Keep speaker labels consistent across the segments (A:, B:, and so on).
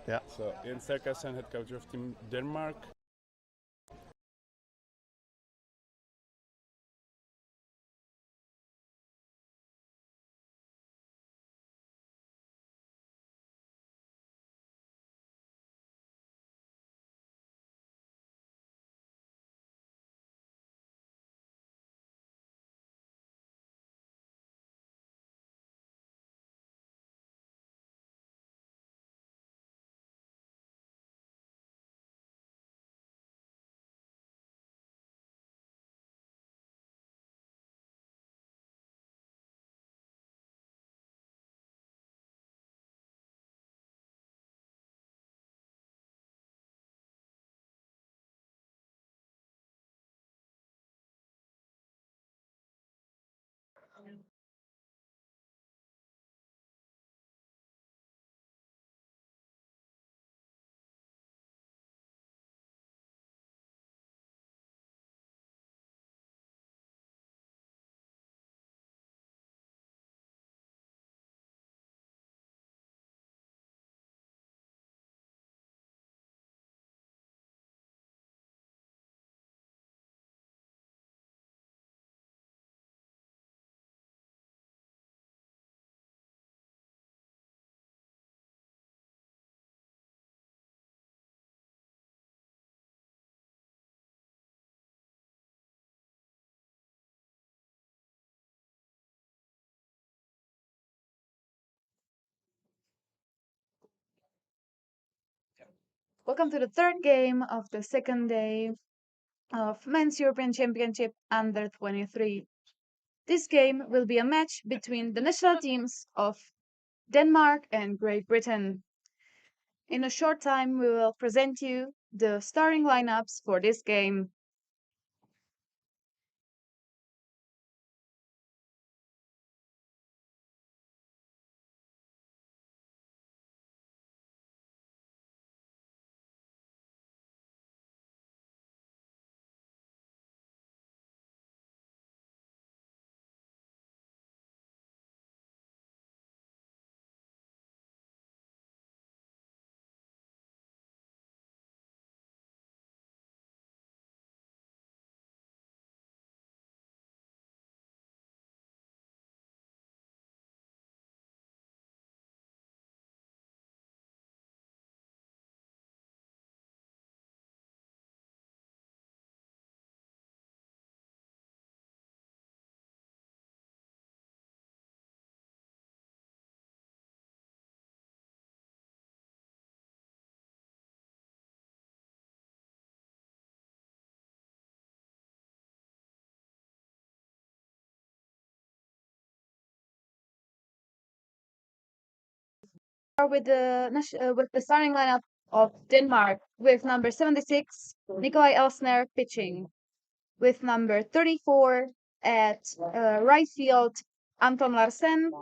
A: Yeah.
B: So Ian Sterkowson, head coach of Team Denmark.
C: Welcome to the third game of the second day of Men's European Championship Under 23. This game will be a match between the national teams of Denmark and Great Britain. In a short time, we will present you the starting lineups for this game. Start with the starting lineup of Denmark with number 76, Nikolai Elsner pitching. With number 34 at right field, Anton Larsen.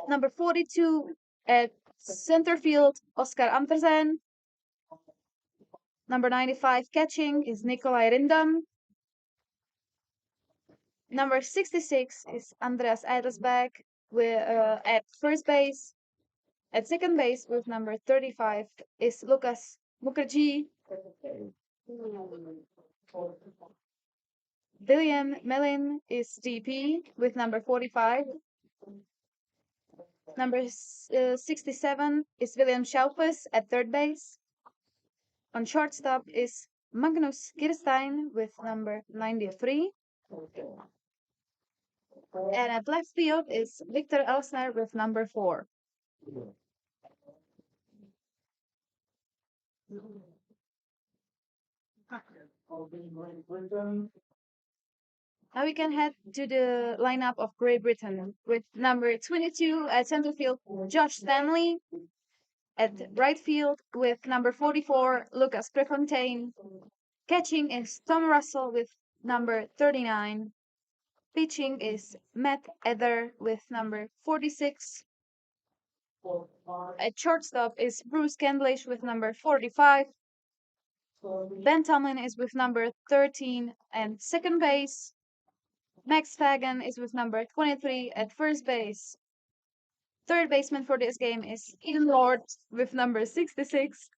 C: Number 42 at center field, Oscar Andersen. Number 95 catching is Nikolai Rindam. Number 66 is Andreas Eidelsberg at first base. At second base with number 35 is Lucas Mukherjee. William Mellin is DP with number 45. Number 67 is William Schaupes at third base. On shortstop is Magnus Kirstein with number 93. And at left field is Victor Elsner with number 4. Now we can head to the lineup of Great Britain with number 22 at center field, Josh Stanley. At right field with number 44, Lucas Prefontaine. Catching is Tom Russell with number 39. Pitching is Matt Ether with number 46. At shortstop is Bruce Kendlish with number 45. Ben Tomlin is with number 13 and second base. Max Fagan is with number 23 at first base. Third baseman for this game is Eden Lord with number 66.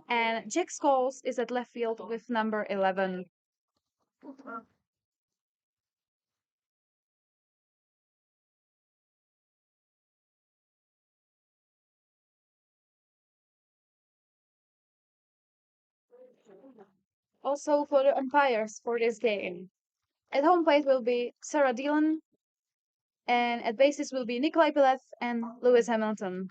C: And Jack Scholes is at left field with number 11. Also for the umpires for this game. At home plate will be Sarah Dillon, and at bases will be Nikolai Pilev and Lewis Hamilton.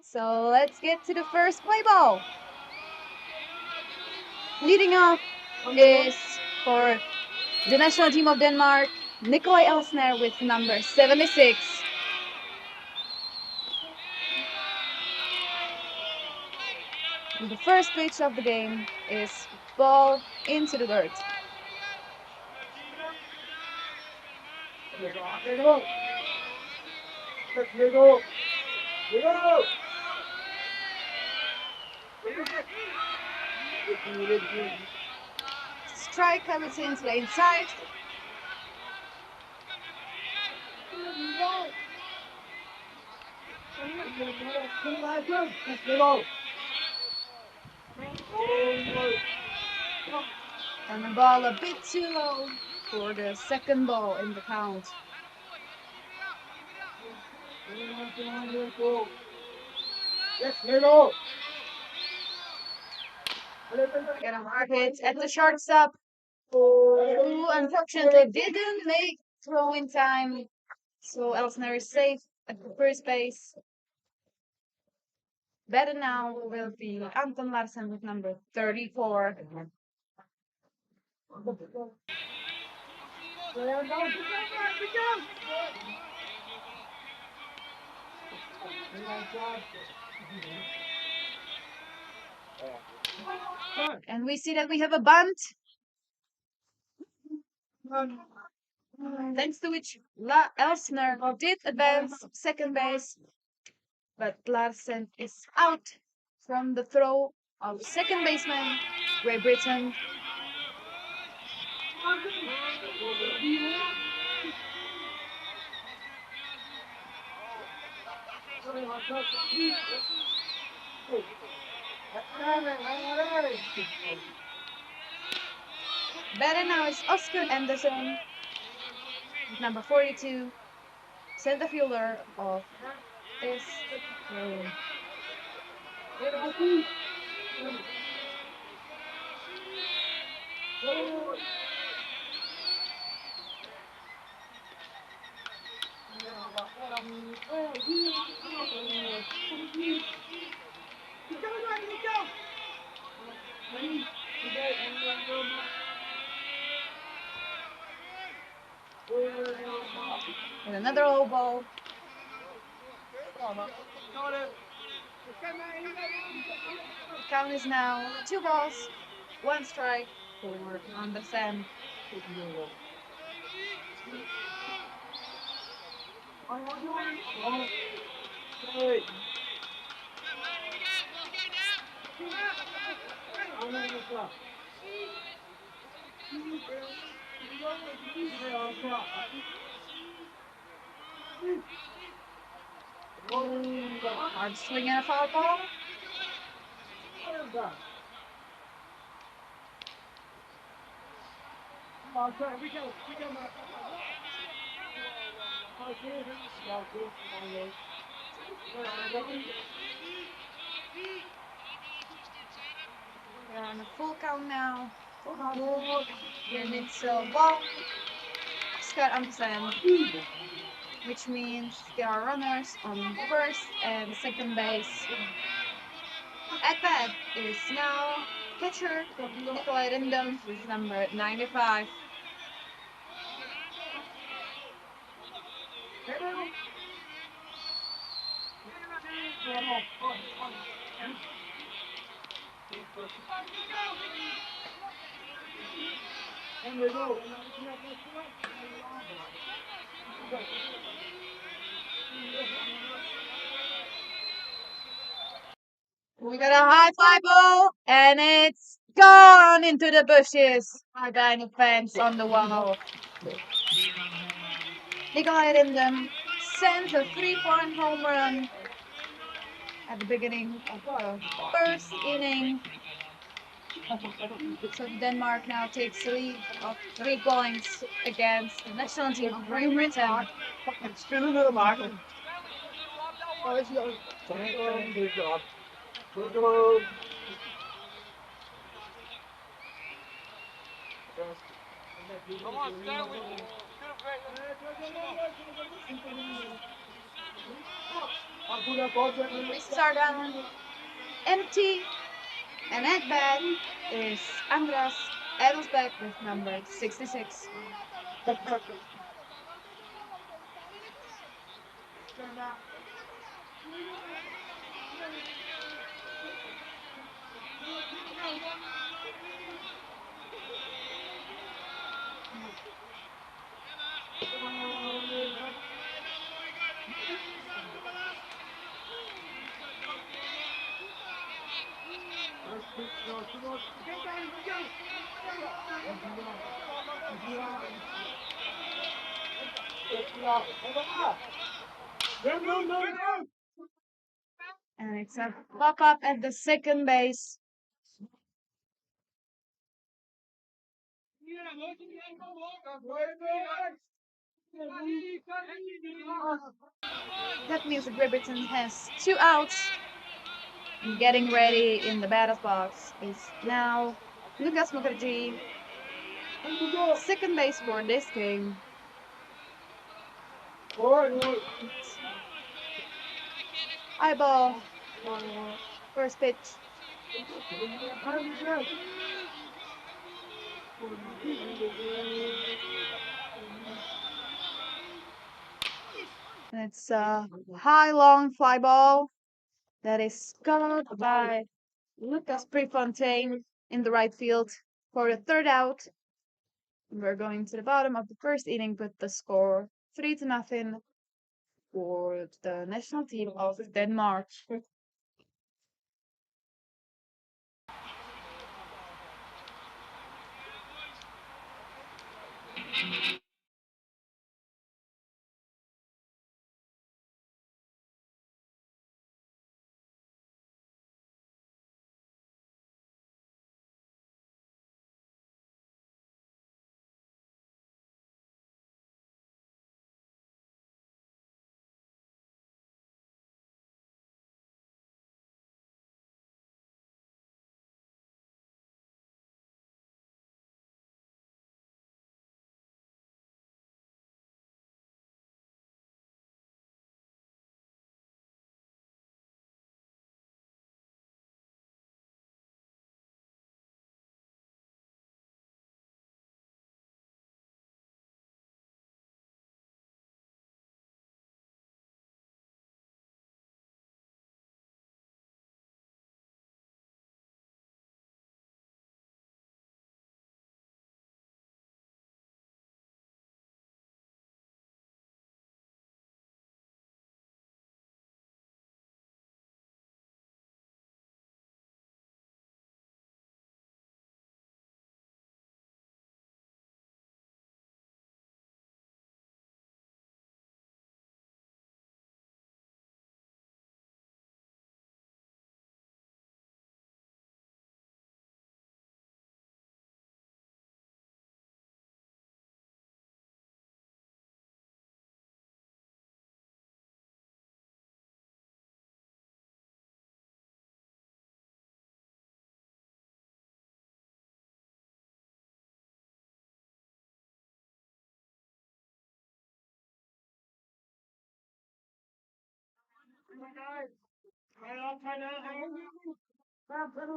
C: So let's get to the first play ball. Leading off is for the national team of Denmark, Nikolai Elsner with number 76. And the first pitch of the game is ball into the dirt. Strike comes into the inside. And the ball a bit too low for the second ball in the count. Get a hard hit at the shortstop, who unfortunately didn't make throw in time. So Elsner is safe at the first base. Better now will be Anton Larsen with number 34. And we see that we have a bunt. Thanks to which Elsner did advance second base, but Larsen is out from the throw of second baseman Great Britain. Better now is Oscar Anderson, number 42, center fielder of this team. And another low ball. The count is now 2 balls, 1 strike for Andersen. Hard swing and a foul ball. We're on a full count now. And it's a ball. Oscar Andersen, which means there are runners on first and second base. At bat is now catcher Nikolai Rindom with number 95. We got a high fly ball, and it's gone into the bushes behind the fence on the wall. Nikolai Rindom sends a 3-point home run at the beginning of the first inning. So Denmark now takes the lead of 3 points against the national team of Great Britain. Bases are down, empty, and at bat is Andras Edelsbeck with number 66. And it's a pop up at the second base. That means that Riverton has 2 outs. Getting ready in the batter's box is now Lucas Mukherjee, second base for this game. Eyeball, first pitch. And it's a high, long fly ball that is caught by Lucas Prefontaine in the right field for the third out. We're going to the bottom of the first inning with the score 3-0 for the national team of Denmark.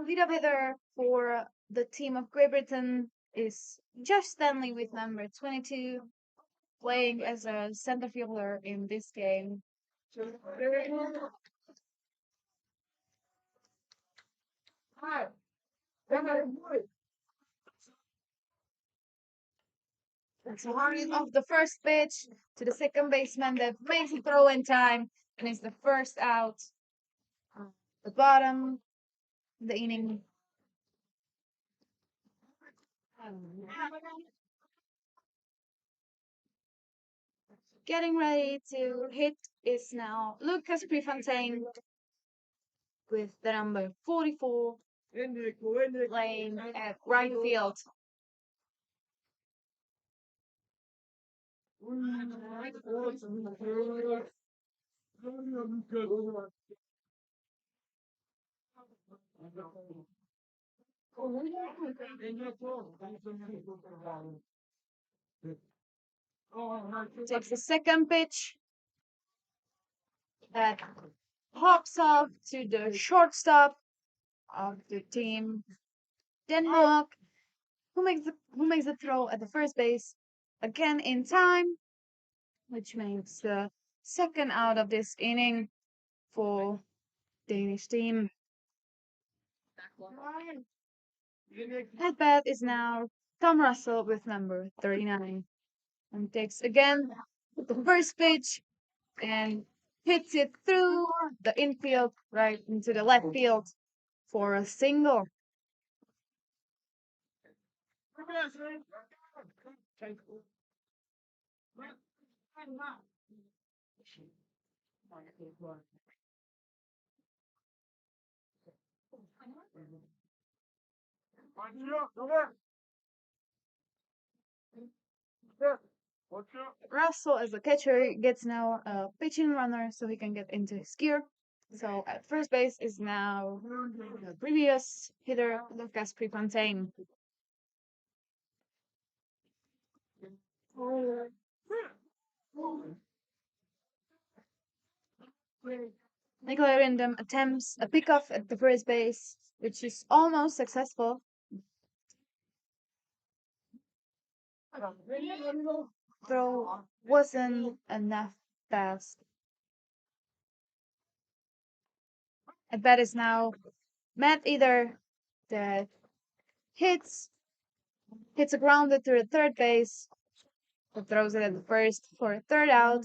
C: Leadoff hitter for the team of Great Britain is Josh Stanley with number 22, playing as a center fielder in this game. That's a hard of the first pitch to the second baseman that makes a throw in time and is the first out. The bottom, the inning. Getting ready to hit is now Lucas Prefontaine with the number 44 playing at right field. Takes the second pitch that Hops off to the shortstop of the team Denmark, who makes the throw at the first base again in time, which makes the second out of this inning for Danish team. At bat is now Tom Russell with number 39 and takes again the first pitch and hits it through the infield right into the left field for a single. Russell, as a catcher, gets now a pitching runner so he can get into his gear. So at first base is now the previous hitter, Lucas Prefontaine. Nikolai Rindam attempts a pickoff at the first base, which is almost successful. Throw wasn't enough fast. At bat is now Matt Either that hits a grounded to the third base, but throws it at the first for a third out.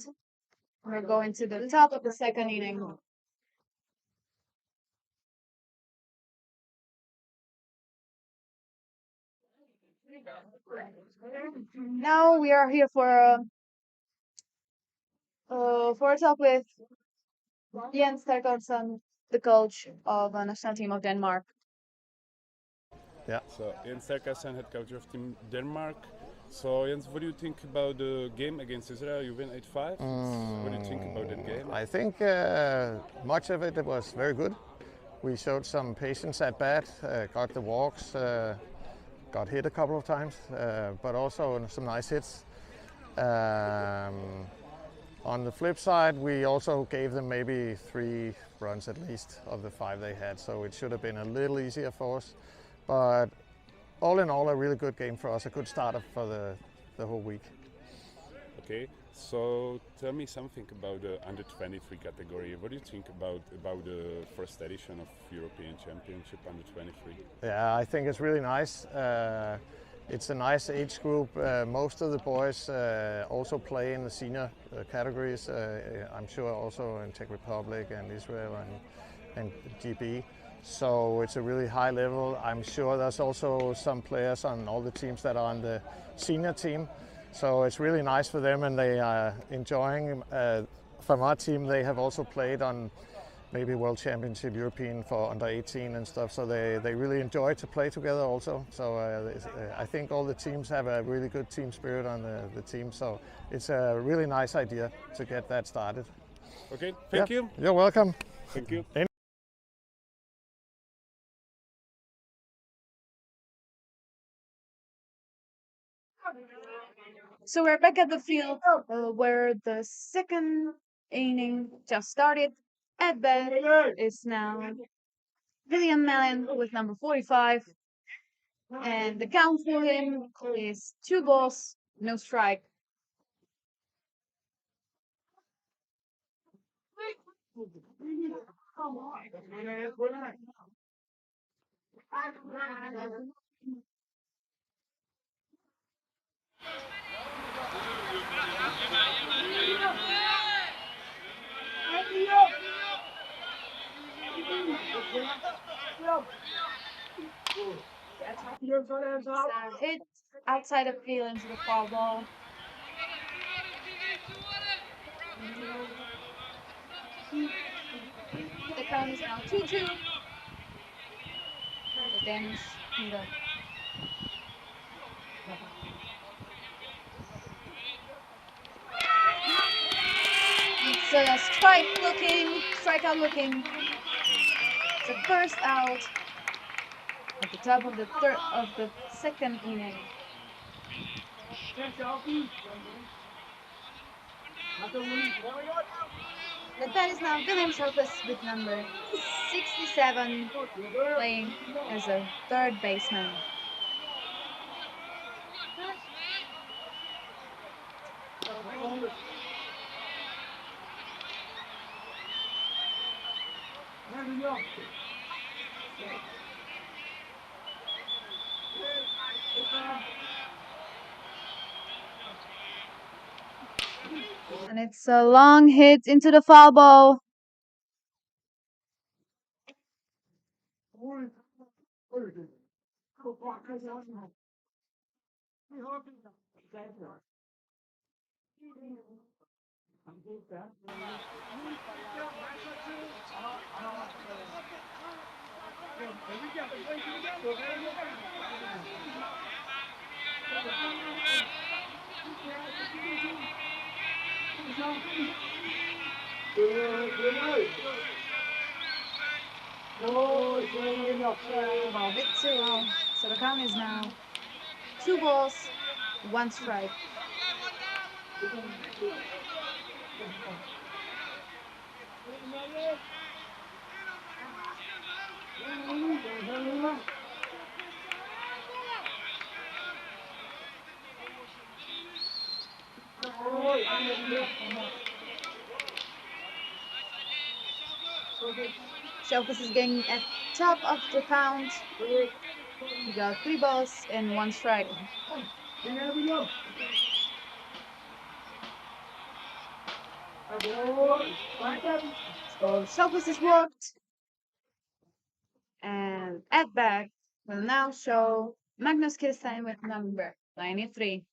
C: We're going to the top of the second inning. Now we are here for a talk with Jens Sterkowson, the coach of the national team of Denmark.
A: Yeah.
B: So Jens Sterkowson, head coach of Team Denmark. So Jens, what do you think about the game against Israel? You win 8-5. What do you think about that game?
A: I think much of it was very good. We showed some patience at bat, got the walks, got hit a couple of times, but also some nice hits. On the flip side, we also gave them maybe 3 runs at least of the 5 they had, so it should have been a little easier for us. But all in all, a really good game for us, a good start for the whole week.
B: Okay, so tell me something about the under-23 category. What do you think about the first edition of European Championship under-23?
A: Yeah, I think it's really nice. It's a nice age group. Most of the boys also play in the senior categories. I'm sure also in Czech Republic and Israel and GB. So it's a really high level. I'm sure there's also some players on all the teams that are on the senior team. So it's really nice for them, and they are enjoying. From our team, they have also played on maybe World Championship European for under 18 and stuff. So they really enjoy to play together also. So I think all the teams have a really good team spirit on the team. So it's a really nice idea to get that started.
B: Okay, thank you.
A: You're welcome.
B: Thank you.
C: So we're back at the field where the second inning just started. At bat is now William Mellon with number 45. And the count for him is 2 balls, no strike. Hit outside of field into the foul ball. The count is now 2-2. The Danish leader. It's a strikeout looking. It's a first out at the top of the second inning. The bat is now William Shelfus with number 67, playing as a third baseman. And it's a long hit into the foul ball. Ball hit 0. So the count is now 2 balls, 1 strike. Shelfus is getting at top of the count. He got 3 balls and 1 strike. So Shelfus is walked. And at back will now show Magnus Kirstein with number 93.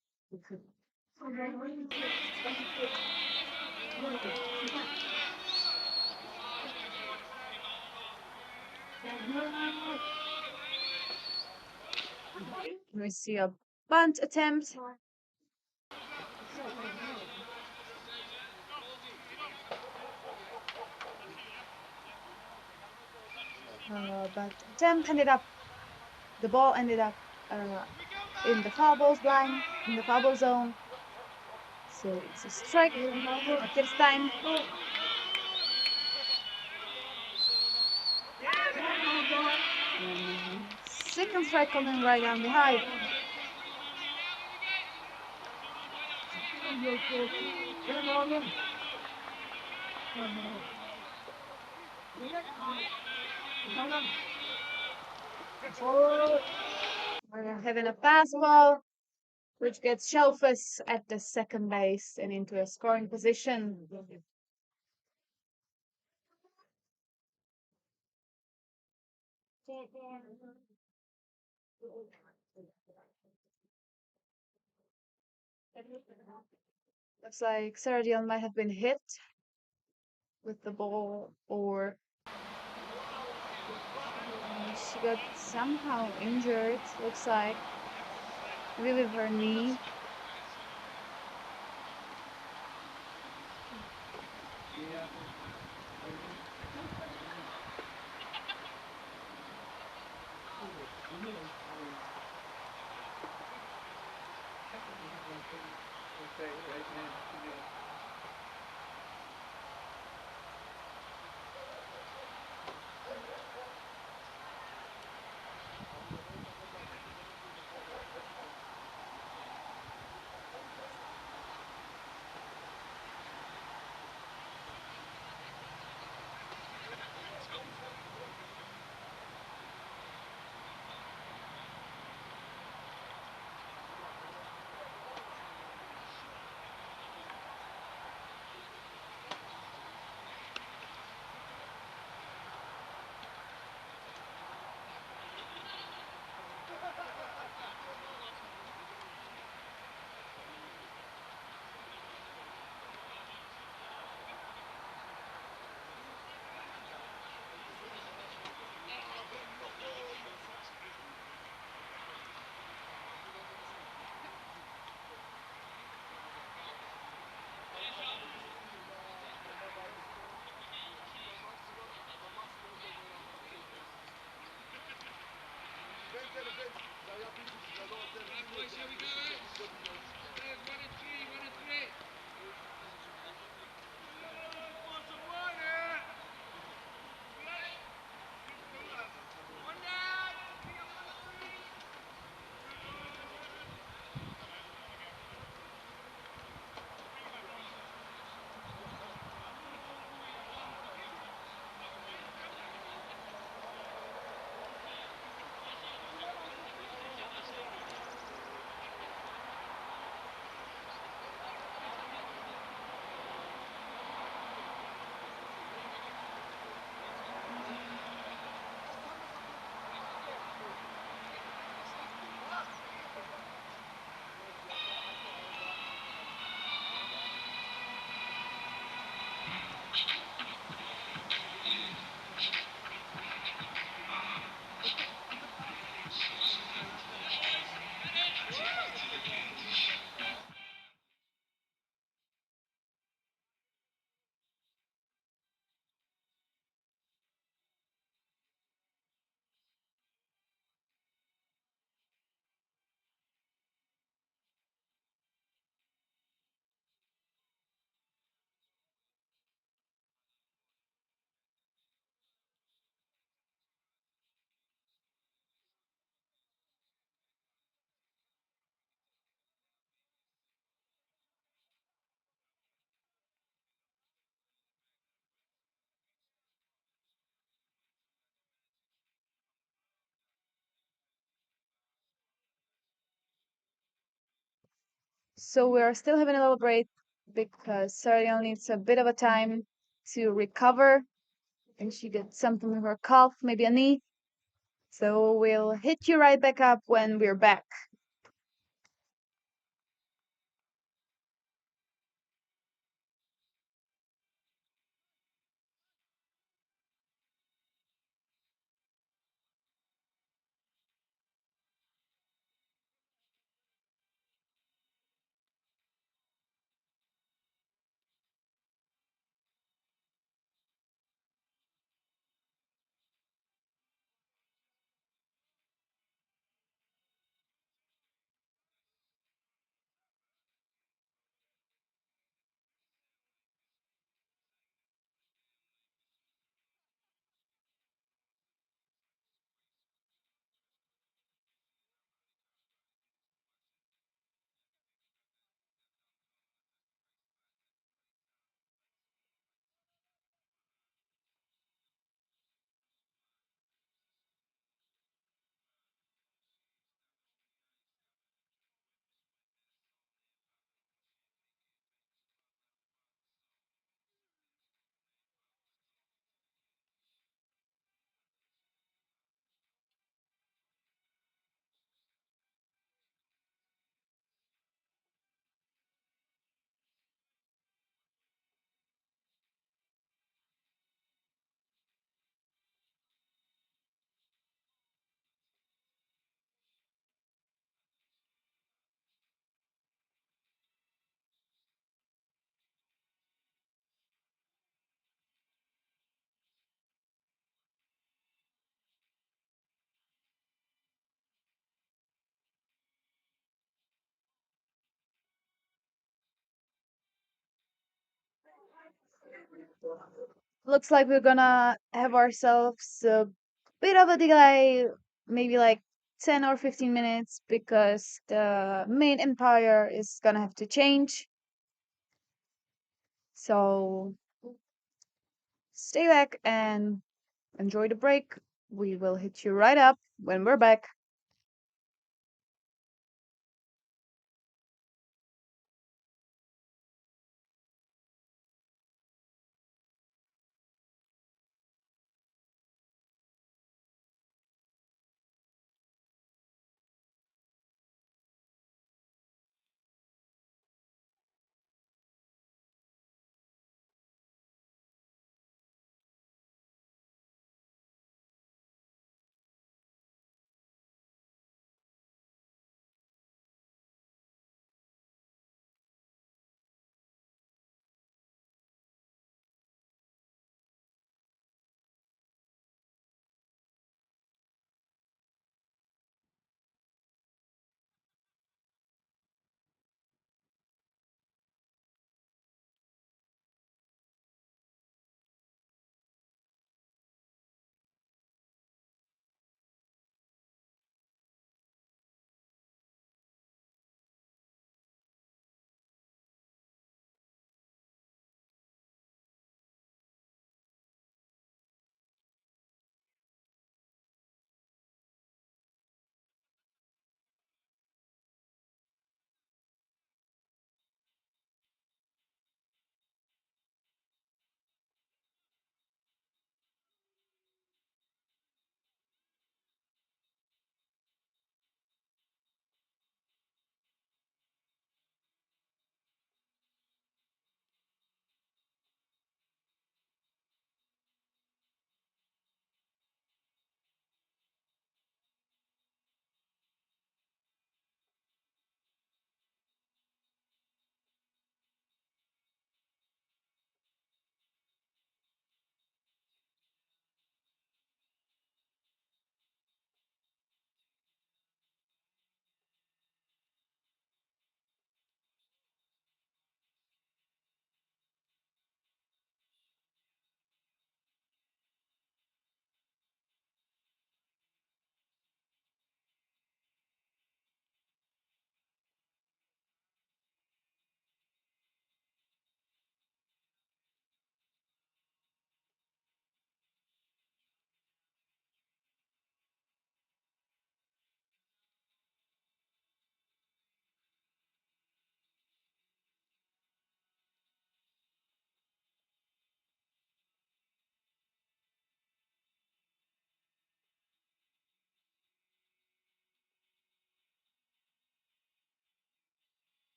C: We see a bunt attempt. But attempt ended up, the ball ended up in the foul ball line, in the foul ball zone. So it's a strike for Kirstein. Second strike coming right down behind. We're having a fastball, which gets Shelfus at the second base and into a scoring position. Looks like Sarah Dion might have been hit with the ball, or she got somehow injured, looks like. Maybe with her knee. So we're still having a little break because Sariel needs a bit of a time to recover, and she got something with her calf, maybe a knee. So we'll hit you right back up when we're back. Looks like we're gonna have ourselves a bit of a delay, maybe like 10 or 15 minutes, because the main empire is gonna have to change. So stay back and enjoy the break. We will hit you right up when we're back.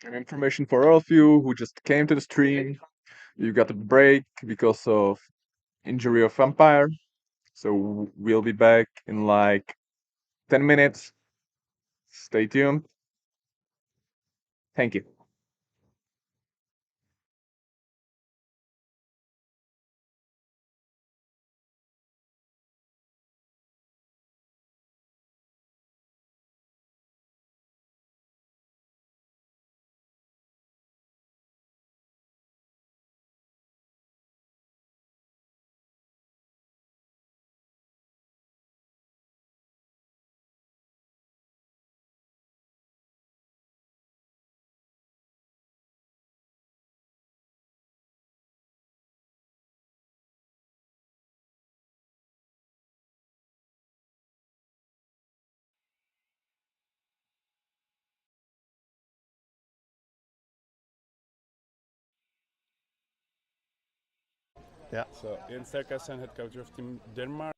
D: And information for all of you who just came to the stream. You got a break because of injury of umpire. So we'll be back in like 10 minutes. Stay tuned. Thank you.
A: Yeah.
B: So Ian Sterkowson, head coach of Team Denmark.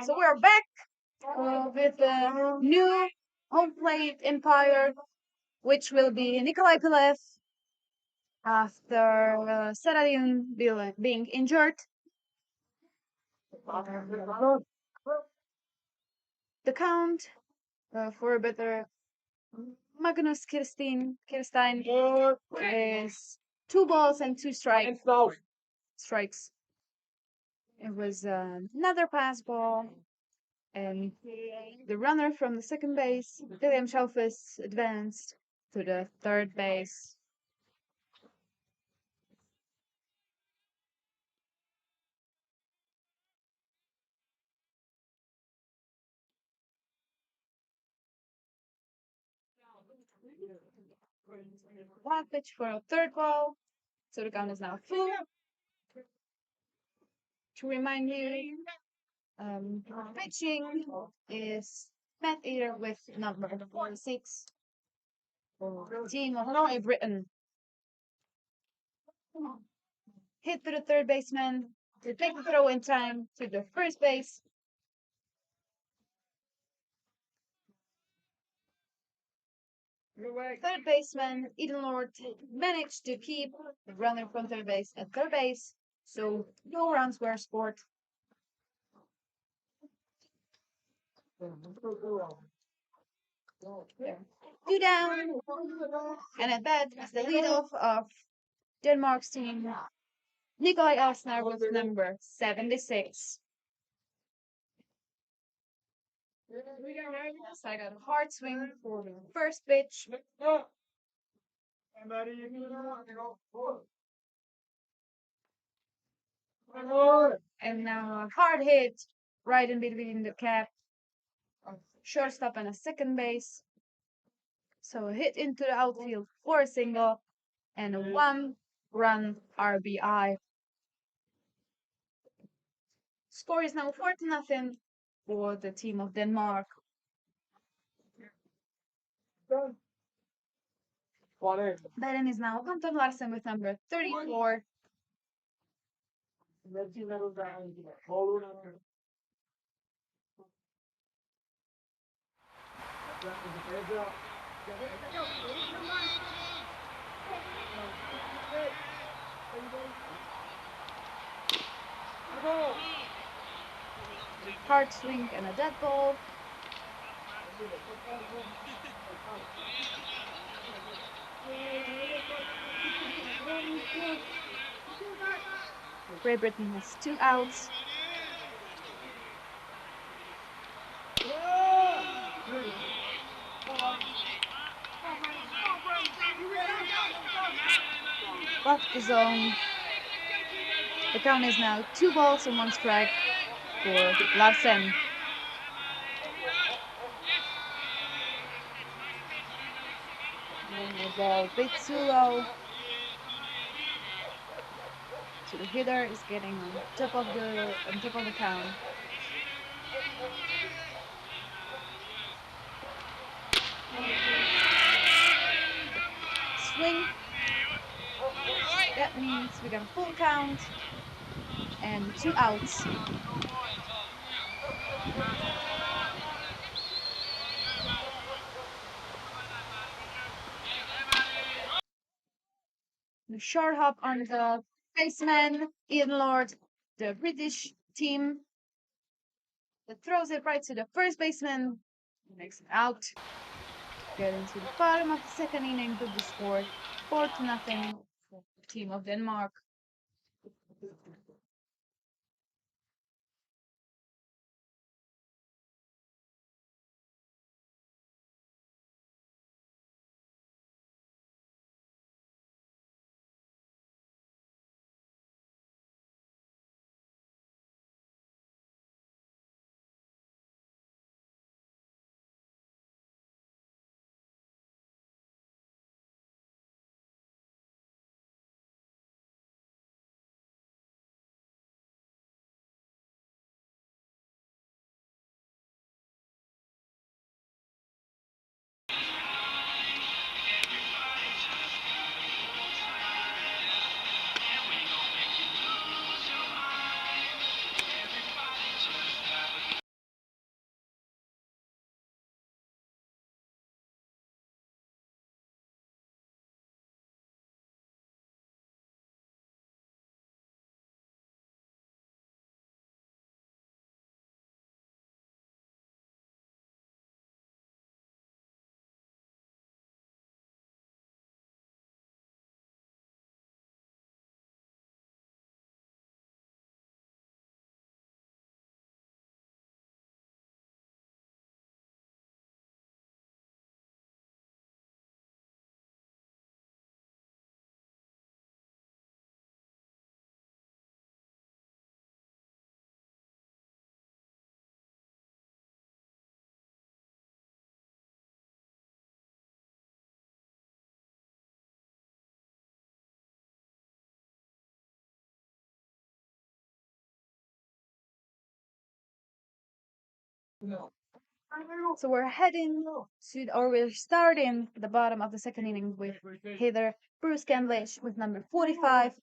C: So we're back with a new home plate umpire, which will be Nikolai Pilev after Saradin being injured. The count for a better Magnus Kirstein is 2 balls and 2 strikes. It was another pass ball, and the runner from the second base, William Schaufus, advanced to the third base. Wild pitch for a third ball, so the count is now full. To remind you, pitching is Matt Eater with number 46 for team of Great Britain. Hit to the third baseman, to take the throw in time to the first base. Third baseman Eden Lord managed to keep the runner from third base at third base, so no runs were scored. There. Two down, and at bat is the leadoff of Denmark's team, Nikolai Elsner with number 76. So I got a hard swing for the first pitch. And now a hard hit right in between the cap of shortstop and a second base. So a hit into the outfield for a single and a 1-run RBI. Score is now 4-0 for the team of Denmark. Batting is now Anton Larsen with number 34. Hard swing and a dead ball. Great Britain has 2 outs. Left the zone. The count is now 2 balls and 1 strike for Larsen. And the ball a bit too low. So the hitter is getting on top of the count. Swing. That means we got a full count and 2 outs. The short hop on the baseman, Ian Lord, the British team, that throws it right to the first baseman, makes it out. Getting to the bottom of the second inning with the score 4-0 for the team of Denmark. So we're starting the bottom of the second inning with hitter Bruce Candlish with number 45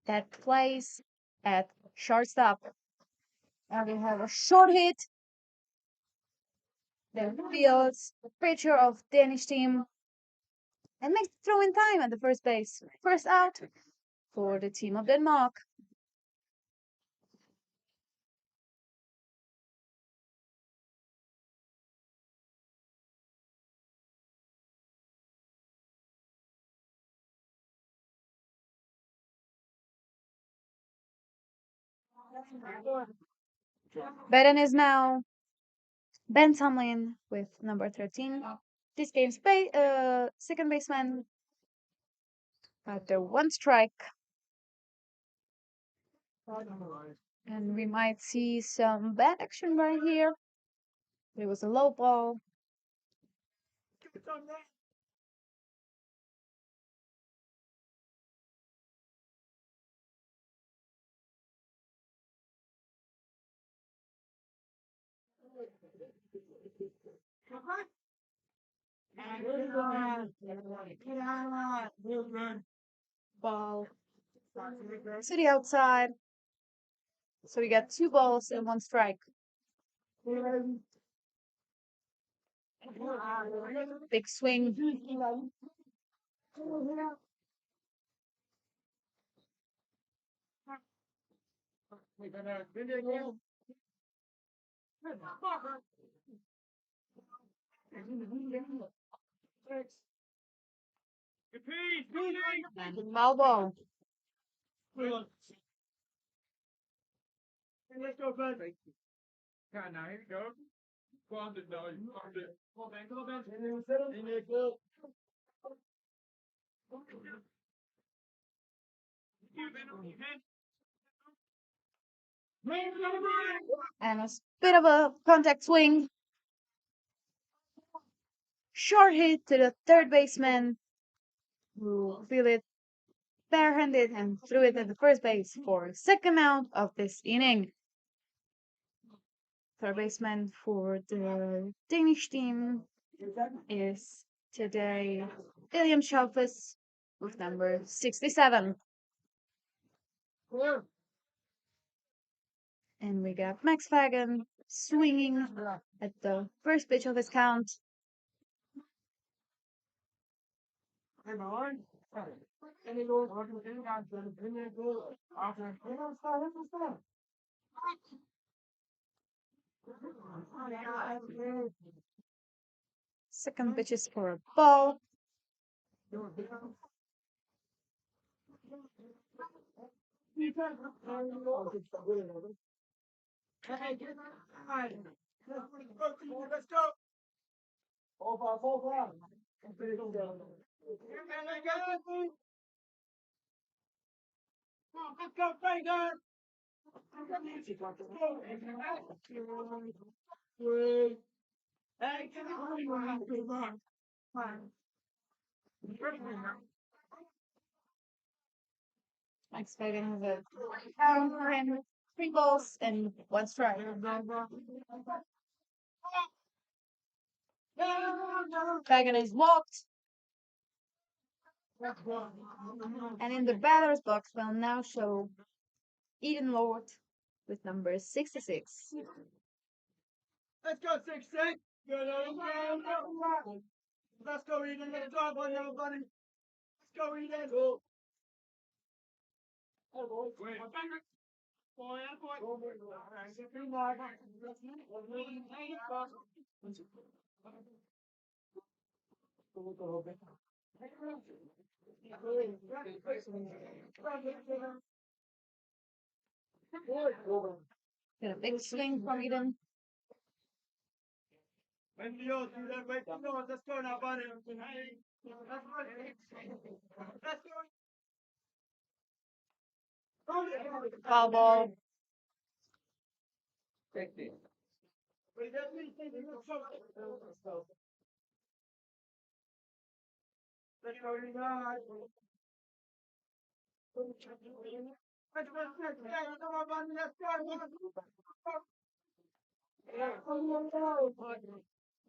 C: that plays at shortstop. And we have a short hit. Then fields the pitcher of Danish team and makes the throw in time at the first base. First out for the team of Denmark. Beden is now Ben Tomlin with number 13. This game's second baseman after one strike. And we might see some bad action right here. It was a low ball. Ball to the outside. So we got 2 balls and 1 strike. Big swing. And foul ball. And a bit of a contact swing. Short hit to the third baseman, who fielded barehanded and threw it at the first base for second out of this inning. Third baseman for the Danish team is today William Schaufus with number 67. And we got Max Fagan swinging at the first pitch of his count. Second pitch is for a ball. Max Fagan has a count for him. 3 balls and 1 strike. Fagan is walked. And in the batter's box will now show Eden Lord with number 66.
E: Let's go, 6-6. Let's go, Eden. Let's go, buddy. Let's go, Eden. Go.
C: Got a big swing from Eden.
E: Let's go now, buddy. Let's go.
C: Foul ball.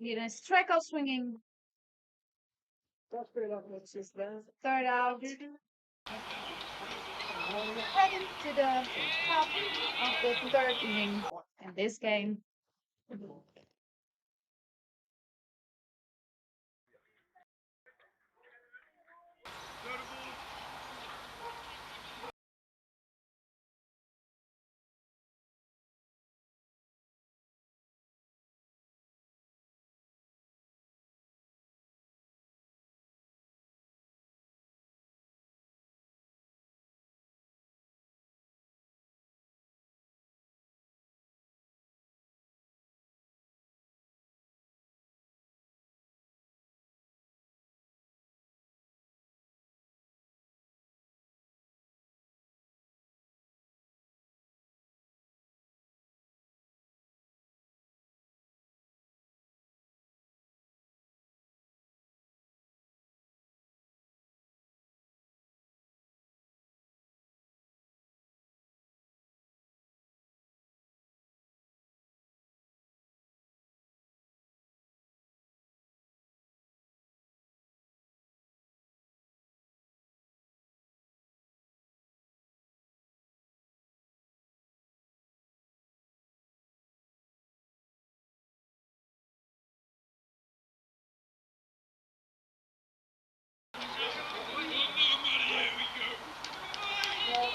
C: Eden is strikeout swinging. Which is the third out. Heading to the top of the third inning in this game.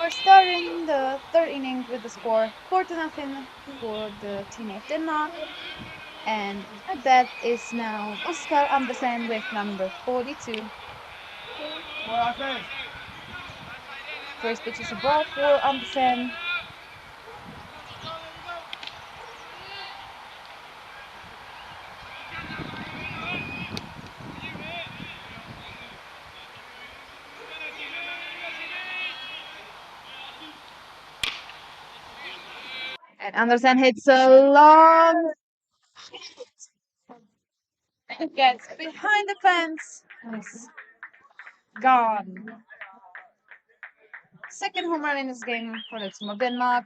C: We're starting the third inning with the score 4-0 for the team of Denmark. And at bat is now Oscar Andersen with number 42. First pitch is a ball for Andersen. And Andersen hits a long. It gets behind the fence. And it's gone. Second home run in this game for the team of Denmark.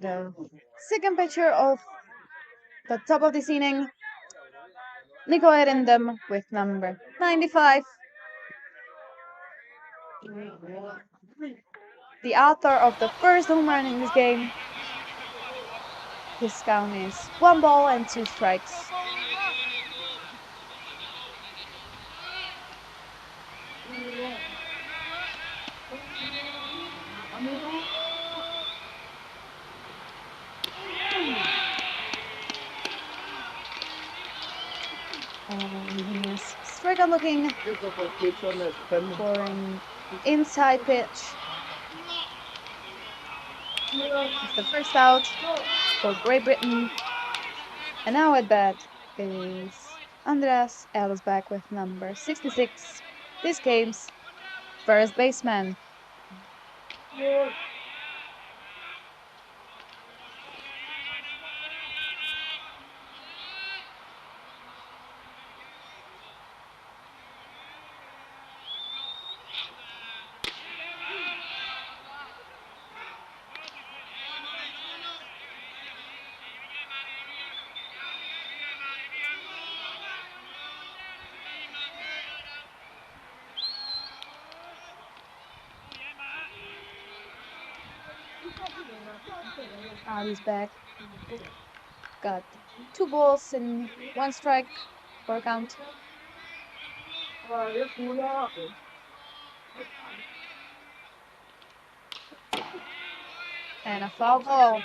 C: The second pitcher of the top of this inning, Nico Erendem with number 95. The author of the first home run in this game. His count is 1 ball and 2 strikes. And he is straight on looking for an inside pitch. It's the first out for Great Britain. And now at bat is Andreas Ellisback with number 66. This game's first baseman. Ali's back. Got 2 balls and 1 strike for a count. And a foul ball.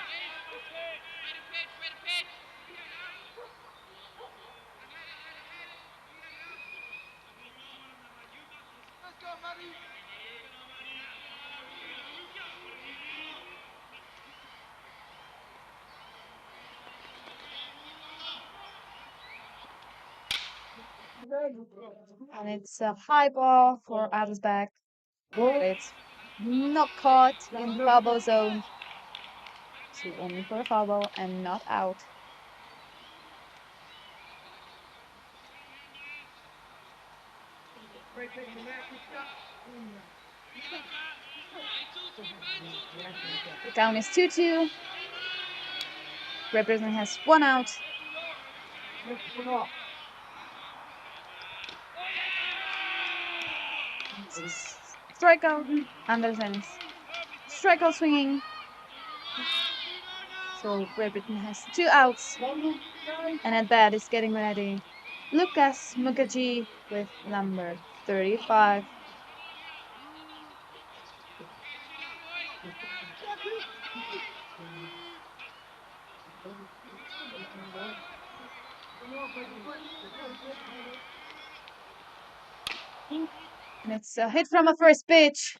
C: And it's a high ball for Adelsbeck. It's not caught in the foul ball zone. So only for a foul ball and not out. The count is 2-2. Great Britain has 1 out. Strikeout. Andersen's strikeout swinging. So Great Britain has 2 outs. And at bat is getting ready Lucas Mukherjee with number 35. And it's a hit from a first pitch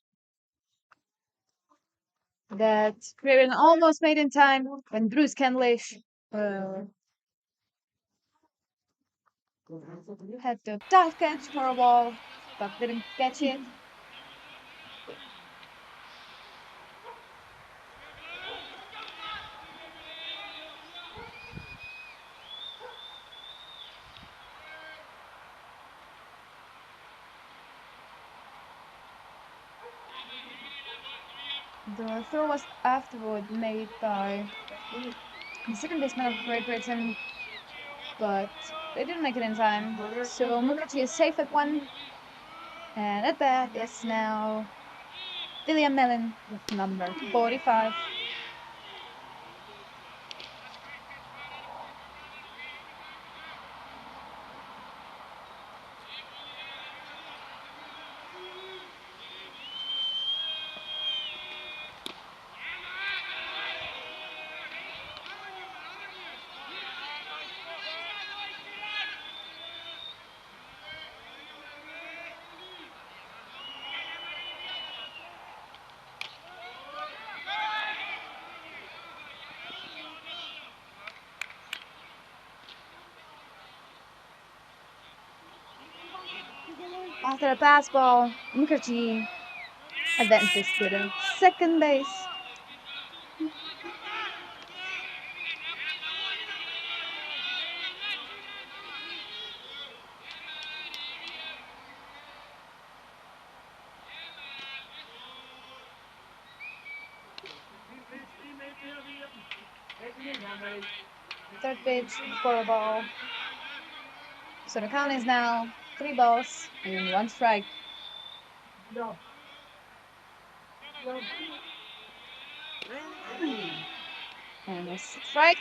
C: that Great Britain almost made in time when Bruce Kendlish had to dive catch for a ball, but didn't catch it. The throw was afterward made by the second baseman of Great Britain, but they didn't make it in time. So Mukherjee is safe at 1. And at bat is now William Mellon with number 45. After a pass ball, Mukherjee advances to the second base. Third pitch for a ball. So the count is now 3 balls and 1 strike. And a strike.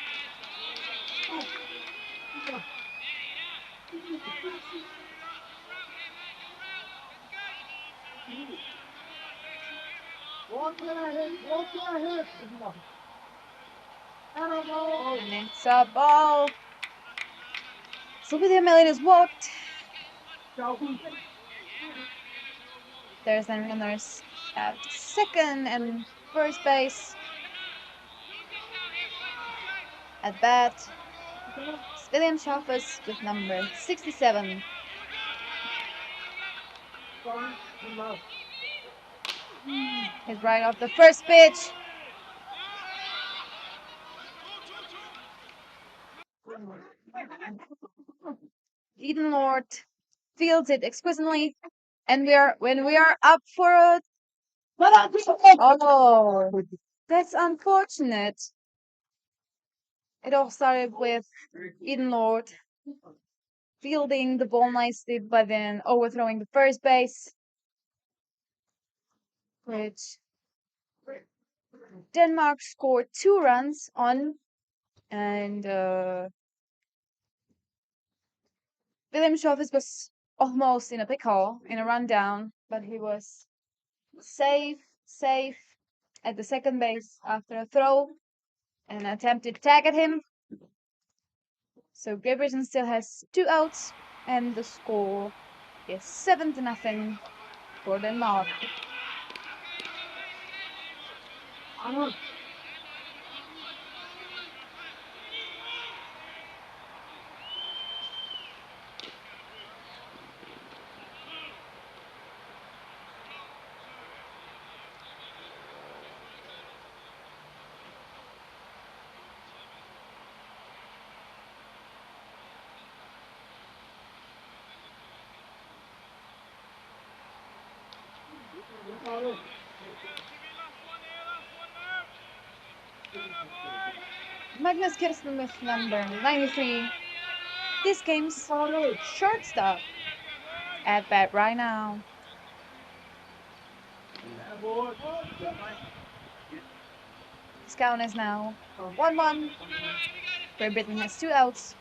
C: And it's a ball. So William Mellon is walked. There's then runners at second and first base. At bat, William Schaffers with number 67. Hit right off the first pitch. Eden Lord fields it exquisitely, and when we are up for a oh, that's unfortunate. It all started with Eden Lord fielding the ball nicely, but then overthrowing the first base, which Denmark scored 2 runs on, and William Schaffers was almost in a pickle, in a rundown, but he was safe at the second base after a throw and attempted tag at him. So Great Britain still has 2 outs, and the score is 7-0 for Denmark. Magnus Kirsten with number 93. This game's shortstop at bat right now. His count is now 1-1. Great Britain has 2 outs.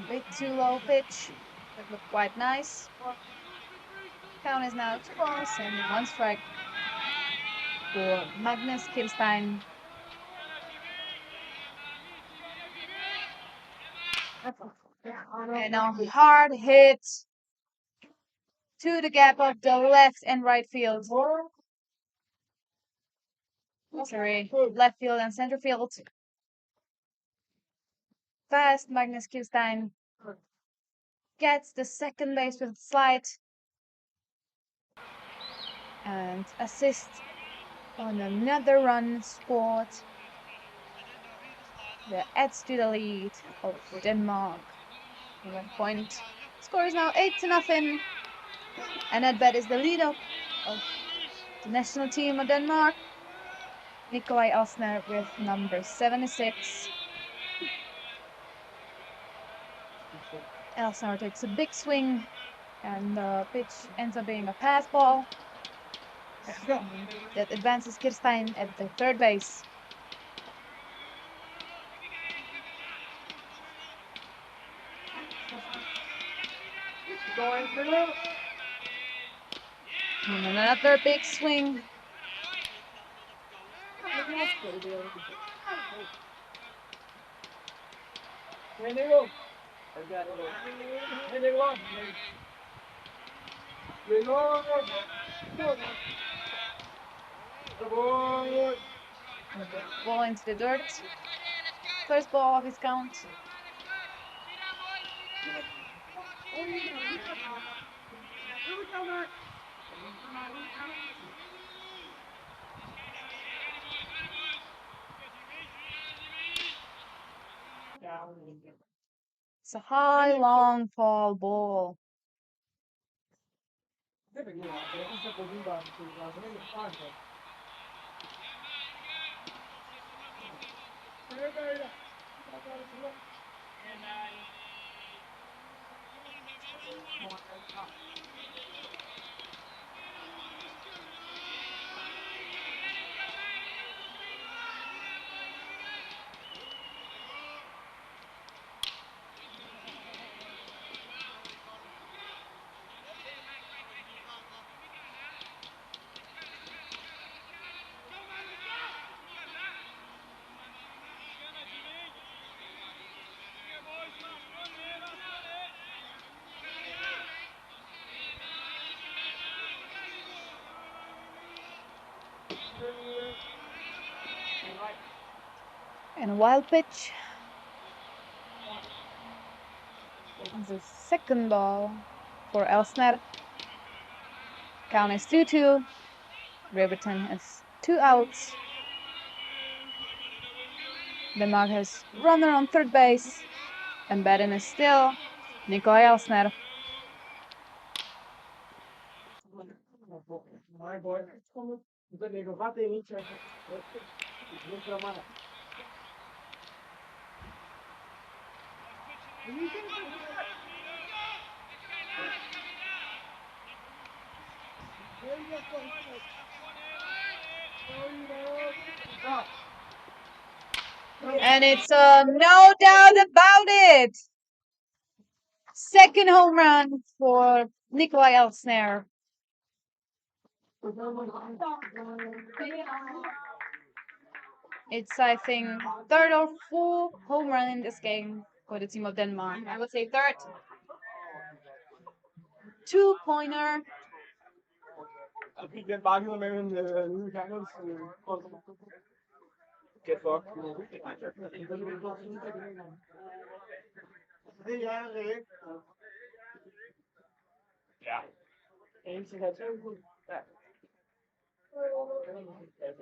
C: Bit too low pitch. That looked quite nice. Count is now 2 balls and 1 strike for Magnus Kirstein. And a hard hit to the gap of the left and right field. Sorry, left field and center field. Fast Magnus Kirstein gets the second base with a slide and assist on another run scored that adds to the lead of Denmark. 1 point. Score is now 8-0, and at bat is the leader of the national team of Denmark, Nikolaj Elsner with number 76. Elsner takes a big swing, and the pitch ends up being a pass ball that advances Kirstein at the third base. And another big swing. Ball into the dirt. First ball of his count. It's a high, long, fall ball. And a wild pitch. The second ball for Elsner. Count is 2-2. Great Britain has 2 outs. Denmark has runner on third base, and batting is still Nikolaj Elsner. And it's no doubt about it. Second home run for Nikolaj Elsner. It's, I think, third or fourth home run in this game for the team of Denmark. I would say third. 2-pointer.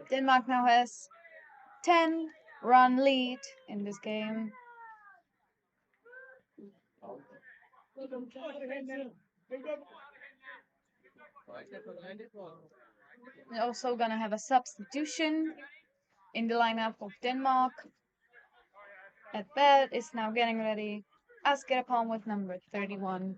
C: Denmark now has 10-run lead in this game. We're also gonna have a substitution in the lineup of Denmark. At bat is now getting ready. Asger Palm with number 31.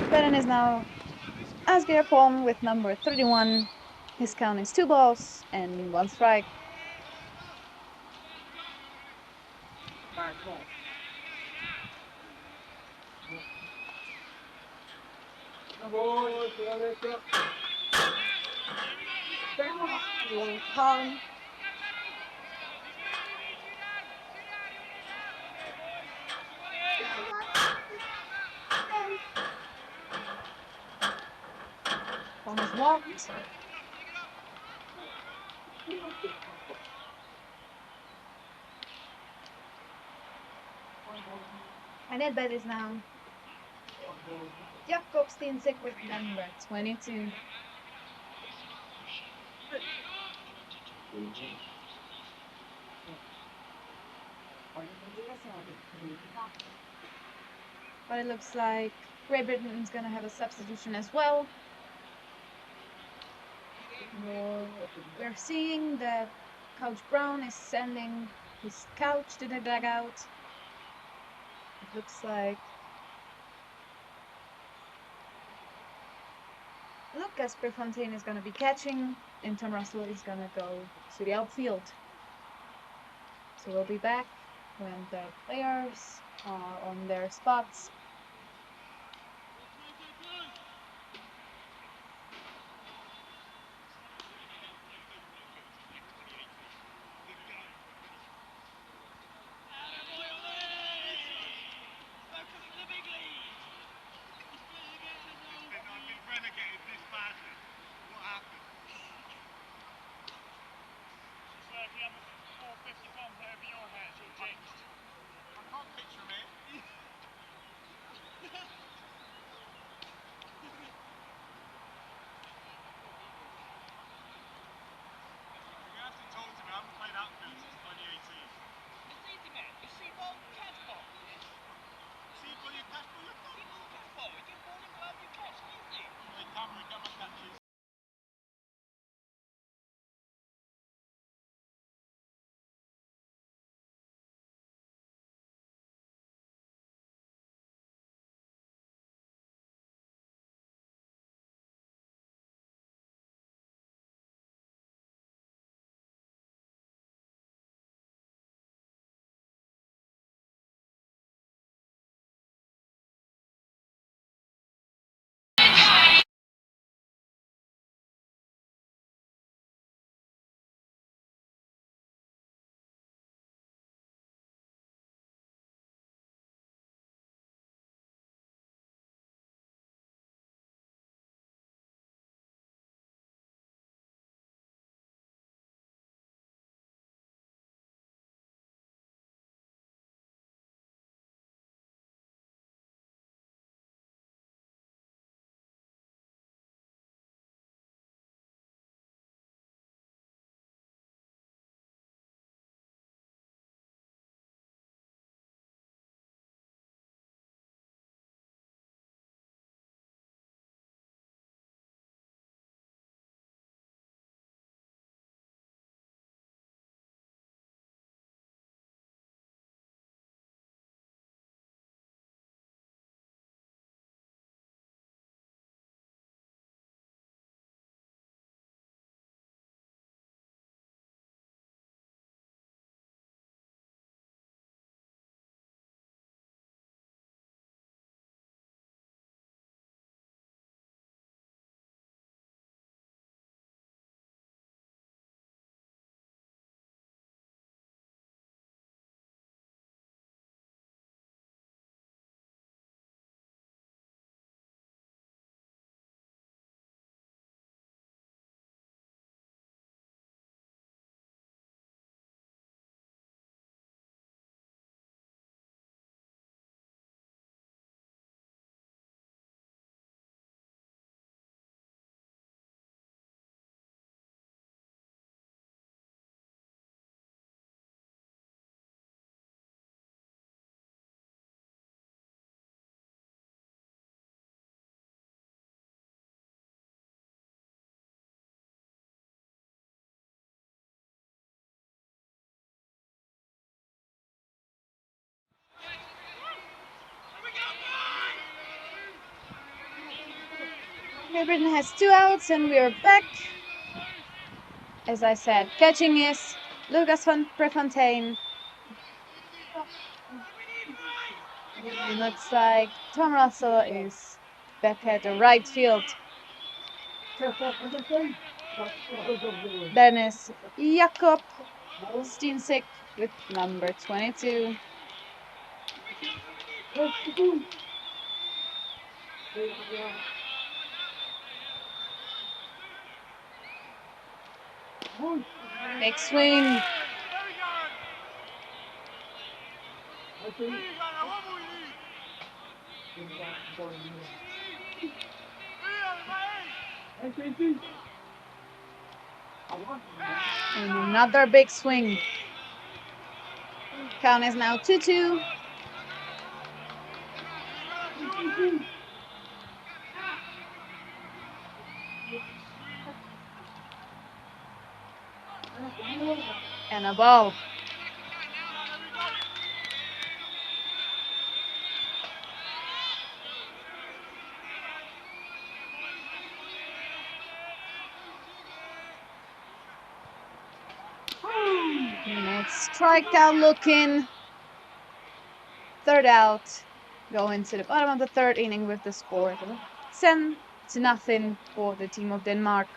C: Batting is now Asger Palm with number 31. His count is 2 balls and 1 strike. Palm. Palm is walked. And at bat is now Jakob Stensek with number 22. But it looks like Great Britain is gonna have a substitution as well. We're seeing that Coach Brown is sending his couch to the dugout. It looks like Lucas Prefontaine is gonna be catching, and Tom Russell is gonna go to the outfield. So we'll be back when the players are on their spots. Great Britain has 2 outs and we are back. As I said, catching is Lucas van Prefontaine. Looks like Tom Russell is back at the right field. Then is Jakob Steensick with number 22. Big swing. And another big swing. Count is now 2-2. And a ball. And it's strikeout looking. Third out. Going to the bottom of the third inning with the score 10-0 for the team of Denmark.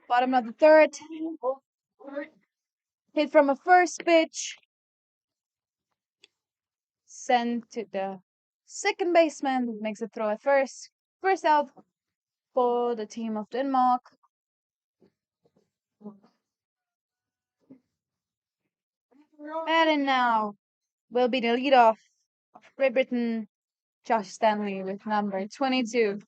C: Bottom of the third. Hit from a first pitch. Sent to the second baseman. Makes a throw at first. First out for the team of Denmark. And now will be the leadoff of Great Britain, Josh Stanley with number 22.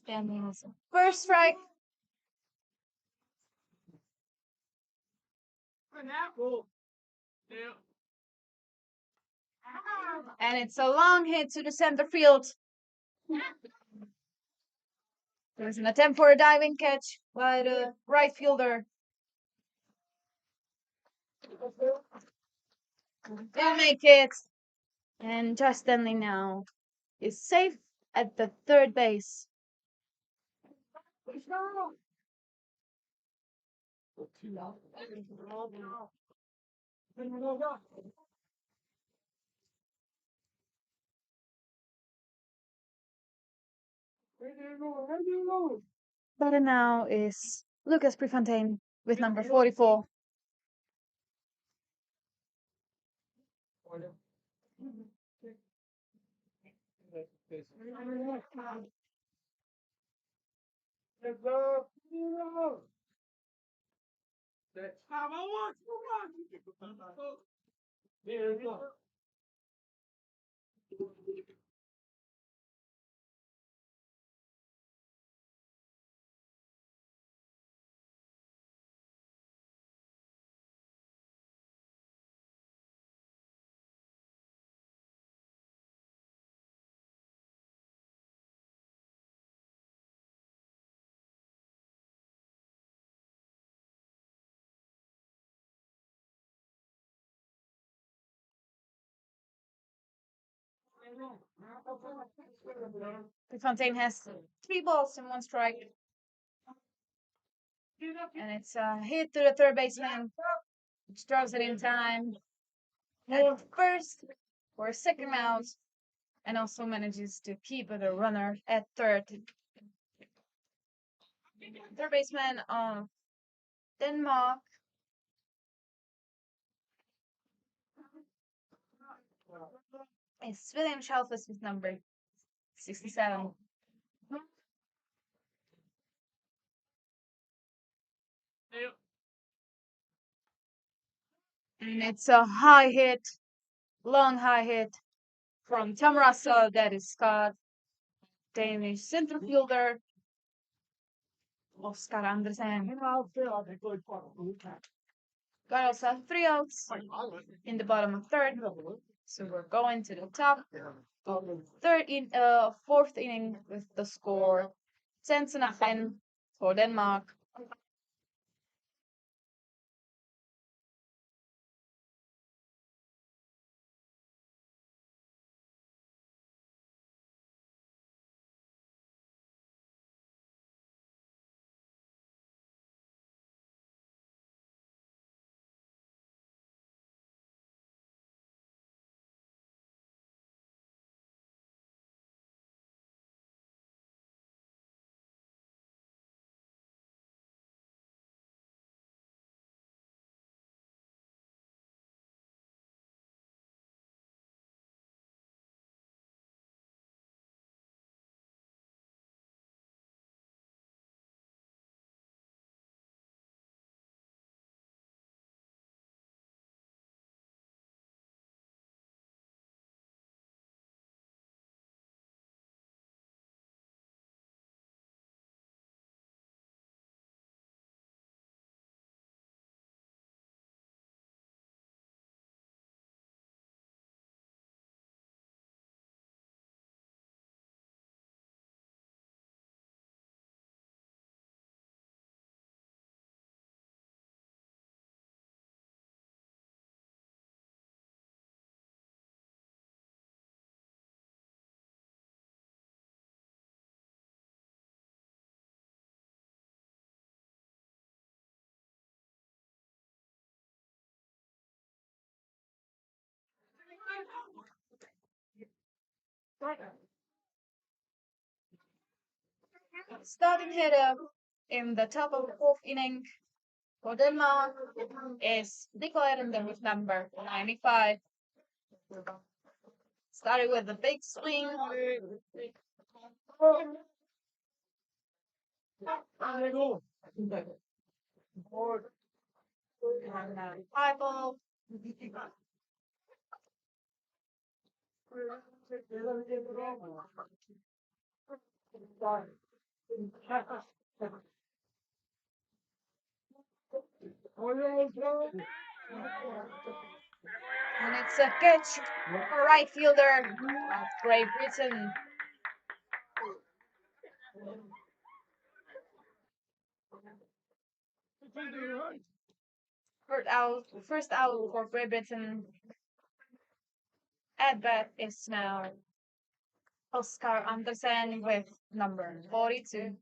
C: Stanley was first strike. And it's a long hit to the center field. There's an attempt for a diving catch by the right fielder. They'll make it. And Josh Stanley now is safe at the third base. Batter now is Lucas Prefontaine with number 44. Fontaine has 3 balls and 1 strike. And it's a hit to the third baseman, which draws it in time at first for a second out, and also manages to keep the runner at third. Third baseman of Denmark is William Schalfus with number 67. And it's a high hit, long high hit from Tom Russell, that is Scott, Danish center fielder, Oscar Andersen. Got also 3 outs in the bottom of third. So we're going to the top of the fourth inning with the score 10-0 for Denmark. Starting hitter in the top of the fourth inning for Denmark is Nikolai Erlander with number 95. Started with a big swing. And high ball. And it's a catch for right fielder of Great Britain. First out for Great Britain. At bat is now Oscar Andersen with number 42.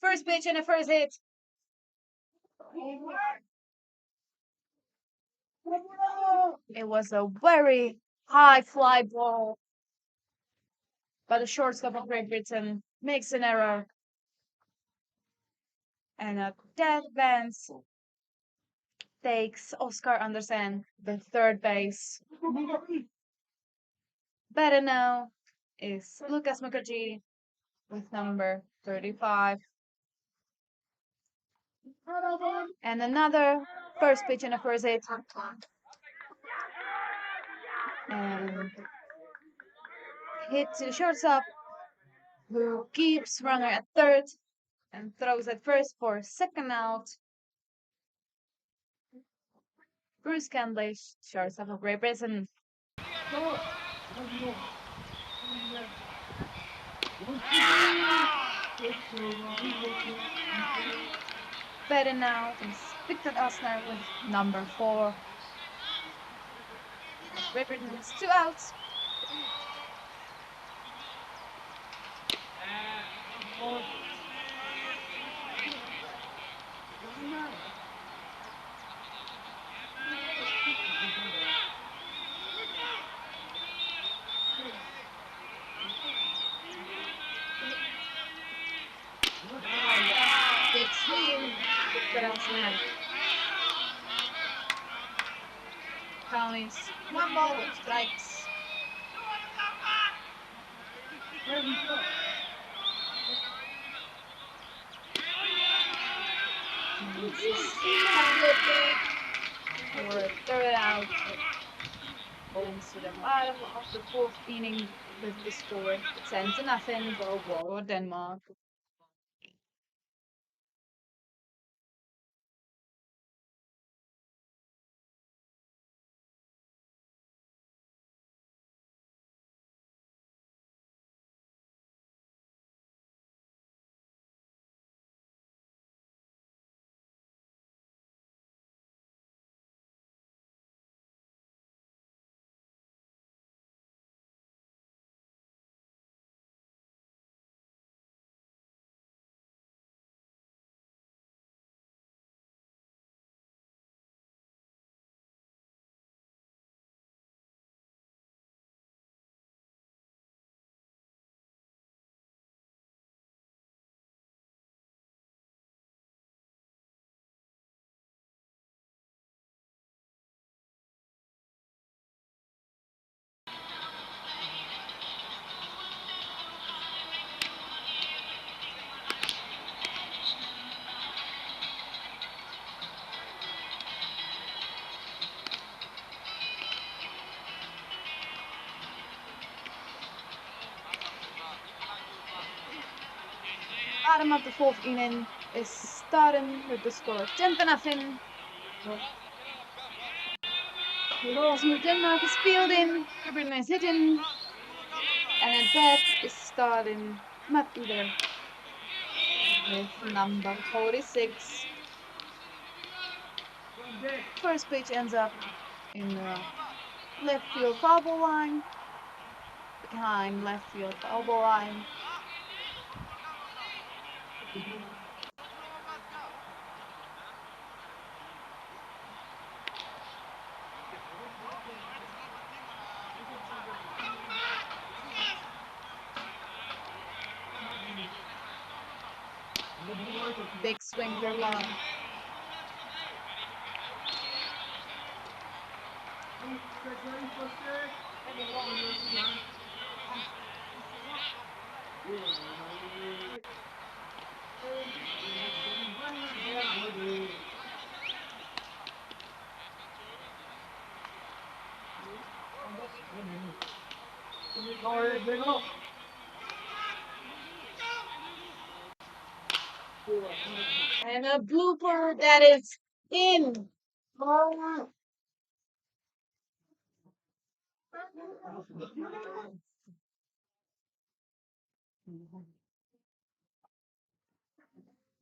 C: First pitch and a first hit. It was a very high fly ball, but the shortstop of Great Britain makes an error. And a dead advance takes Oscar Andersen the third base. Better now is Lucas Mukherjee with number 35. And another first pitch and a first hit. And hit to the shortstop, who keeps runner at third and throws at first for second out. Bruce Candlish, shortstop of Great Britain. Better now is Victor Osner with number 4. Great Britain has 2 outs. Big swing. Victor Osner. Count is 1 ball, 2 strikes. For a third out. Going to the bottom of the 4th inning with the score 10-0 for Denmark. Bottom of the 4th inning is starting with the score 10-0. Denmark is fielding, Britain is hitting, and at bat is starting Matt Uller with number 46. First pitch ends up in the left field foul ball line, behind left field foul ball line. Big swing for long. And a blooper that is in.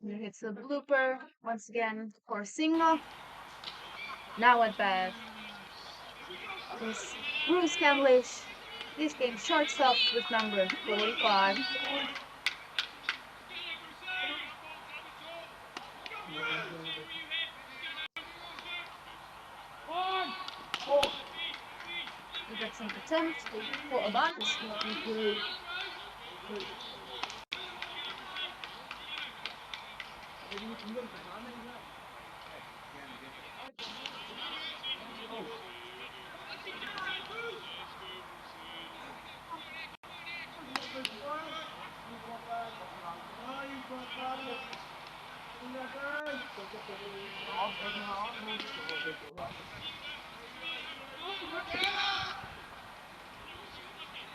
C: It's a blooper once again for single. Now at bat is Bruce Camlish. This game shortstop with number 45. We got some attempts for a bunt.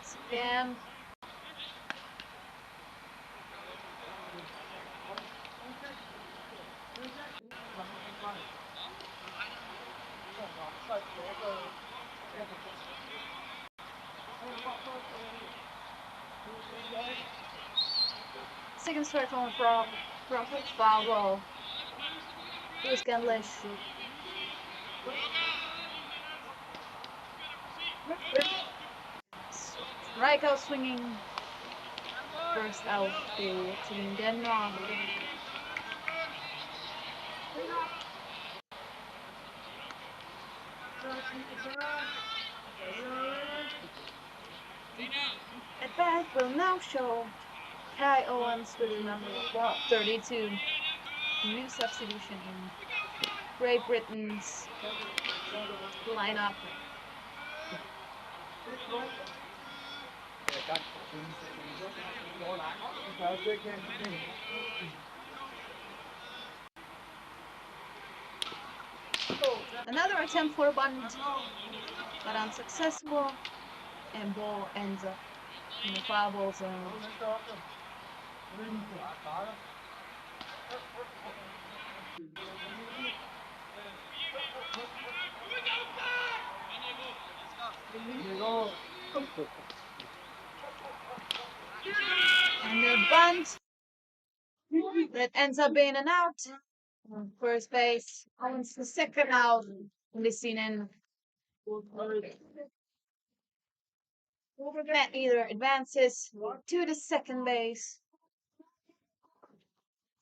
C: Scam. Second strike from foul ball. Louis Gendlish. Strikeout swinging. First out for Team Denmark. At bat will now show Kai Owens with number 32. New substitution in Great Britain's lineup. Another attempt for a bunt, but unsuccessful, and ball ends up in the foul ball zone. And the bunt that ends up being an out. First base, Owens the second out in this inning. That either advances to the second base.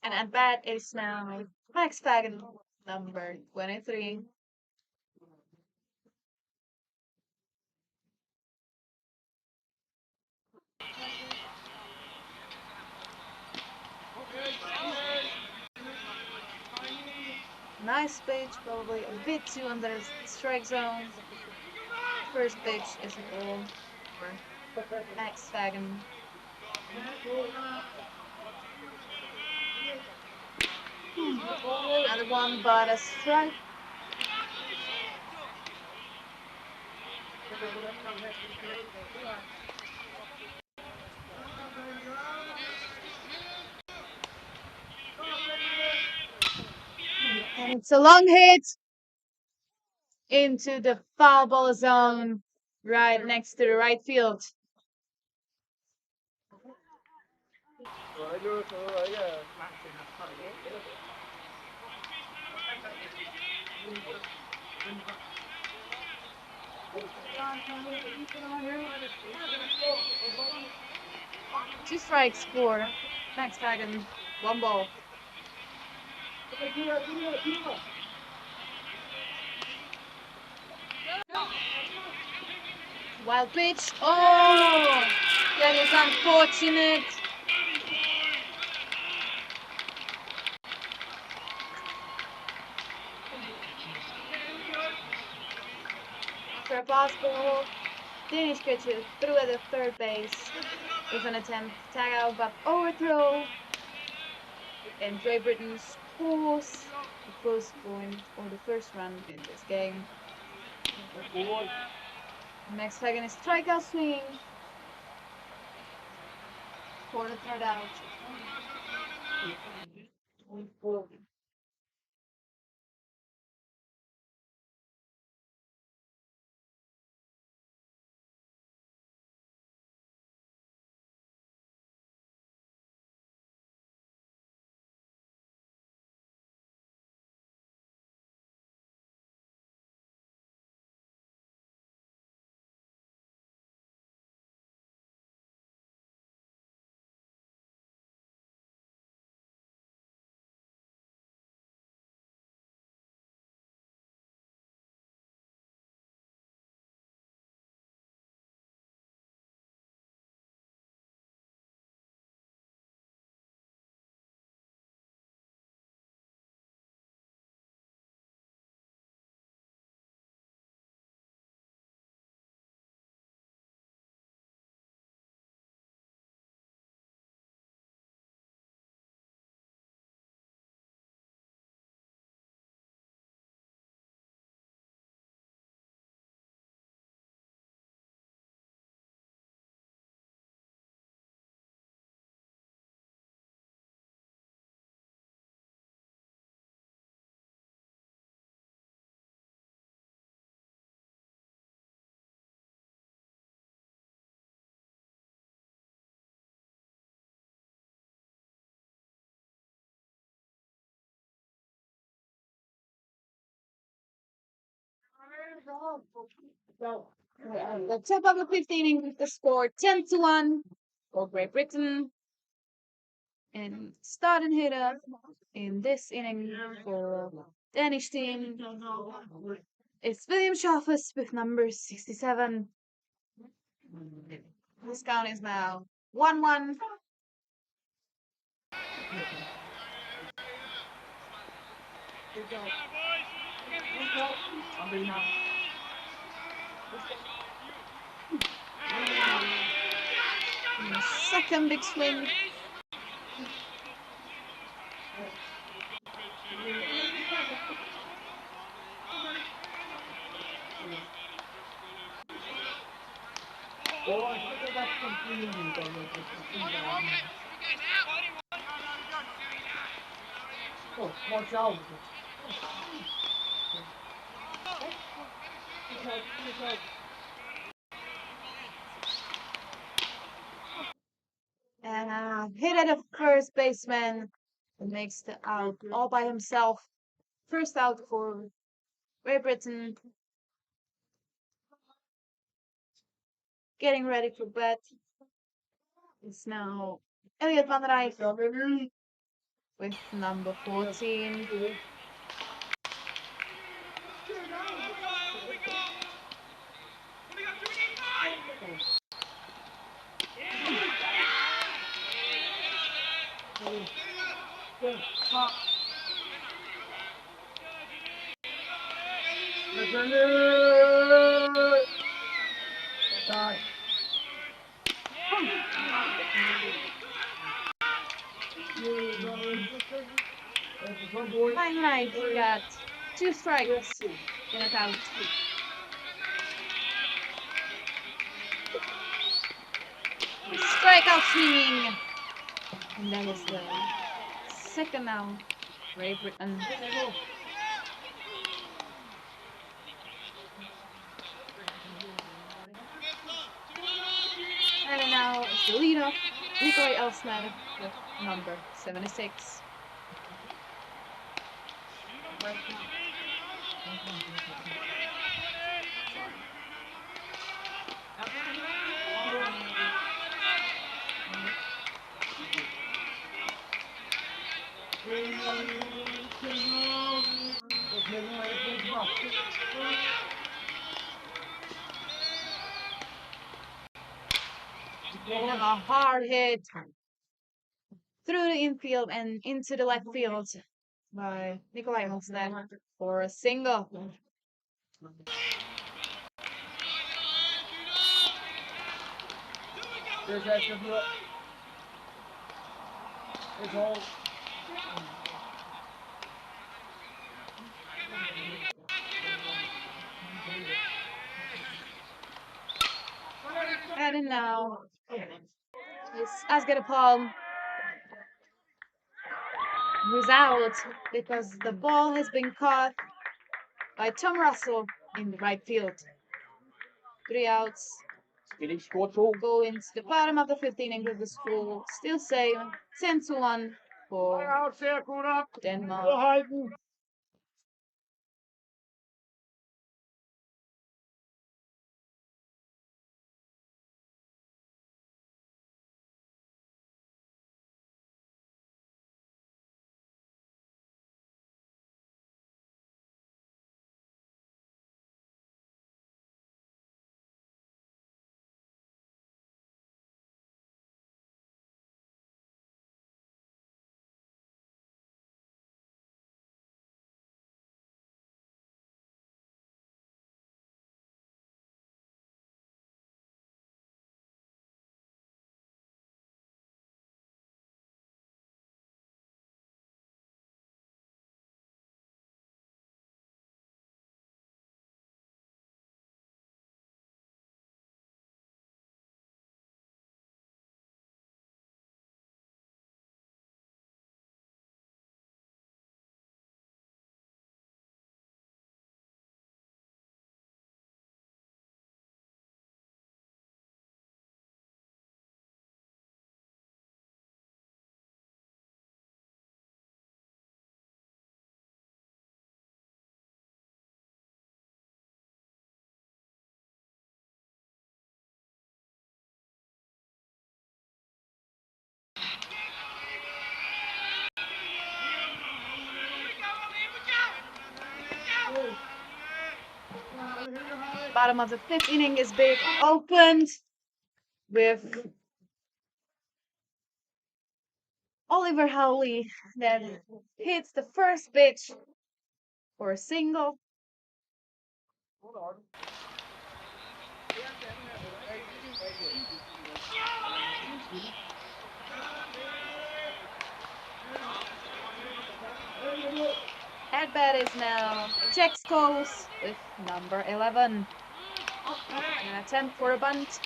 C: And at bat is now Max Fagan, number 23. Nice pitch, probably a bit too under the strike zone. First pitch is a ball for Max Fagan. Another one, but a strike. And it's a long hit into the foul ball zone right next to the right field. Two strikes for Max Fagan, one ball. Wild pitch. Oh, that is unfortunate. For a pass ball, Danish pitcher threw at the third base with an attempt to tag out, but overthrow. And Great Britain scores the first point or the first run in this game. Max Fagan is strikeout swinging for the third out. The top of the 15 inning with the score 10-1 for Great Britain. And starting hitter in this inning for Danish team is William Schaffers with number 67. This count is now 1-1. Second big swing. And hit at the first baseman and makes the out all by himself. First out for Great Britain. Getting ready for bed. It's now Elliot van Rijk with number 14. Van Rijk got 2 strikes in a count. Strikeout swinging. And that is the second now. Great Britain. And now it's the leadoff, Nikolai Elsner with number 76. A hard hit through the infield and into the left field by Nikolai Elsner for a single. And now is Asger Palm, who's out because the ball has been caught by Tom Russell in the right field. 3 outs. Go into the bottom of the 15th inning with the score still same 10-1 for Denmark. bottom of the 5th inning is being opened with Oliver Howley that hits the first pitch for a single. At bat is now Sterkowson with number 11. An attempt for a bunt.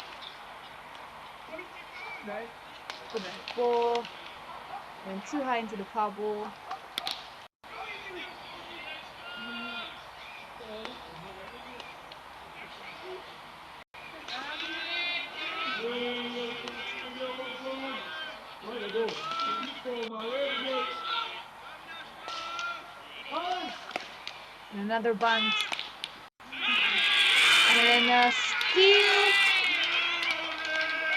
C: The ball went too high into the foul ball. And another bunt. And a steal.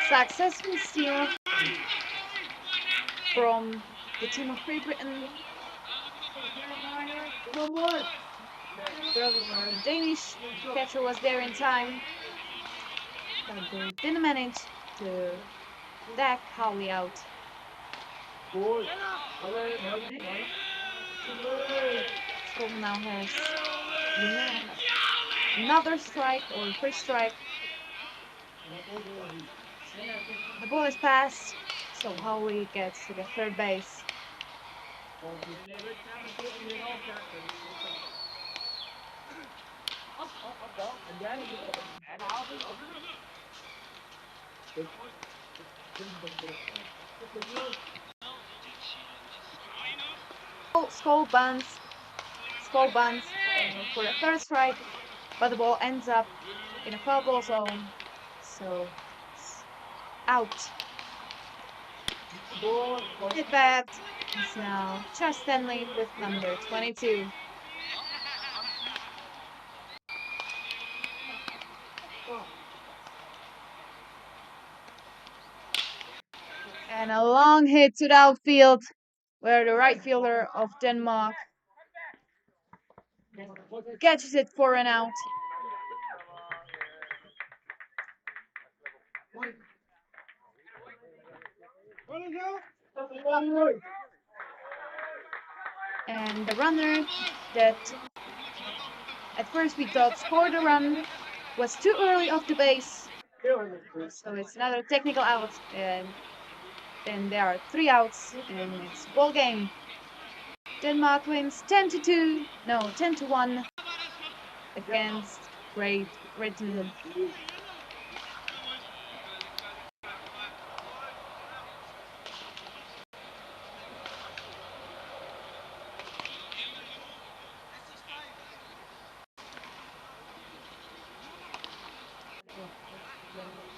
C: Successful steal from the team of Great Britain. The Danish catcher was there in time, but they didn't manage to tag Howley out. Skull now has another strike or free strike. The ball is passed, so Howley gets to the third base. Skull bunts for a third strike, but the ball ends up in a foul ball zone, so it's out. At bat is now Josh Stanley with number 22. And a long hit to the outfield, where the right fielder of Denmark catches it for an out. And the runner that at first we thought scored a run was too early off the base, so it's another technical out, and then there are 3 outs, and it's ball game. Denmark wins 10-1 against Great Britain.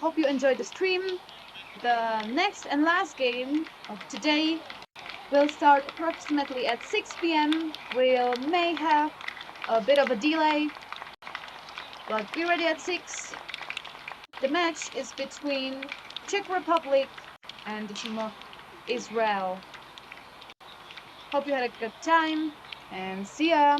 C: Hope you enjoyed the stream. The next and last game of today will start approximately at 6 p.m. We may have a bit of a delay, but be ready at 6. The match is between Czech Republic and the team of Israel. Hope you had a good time, and see ya!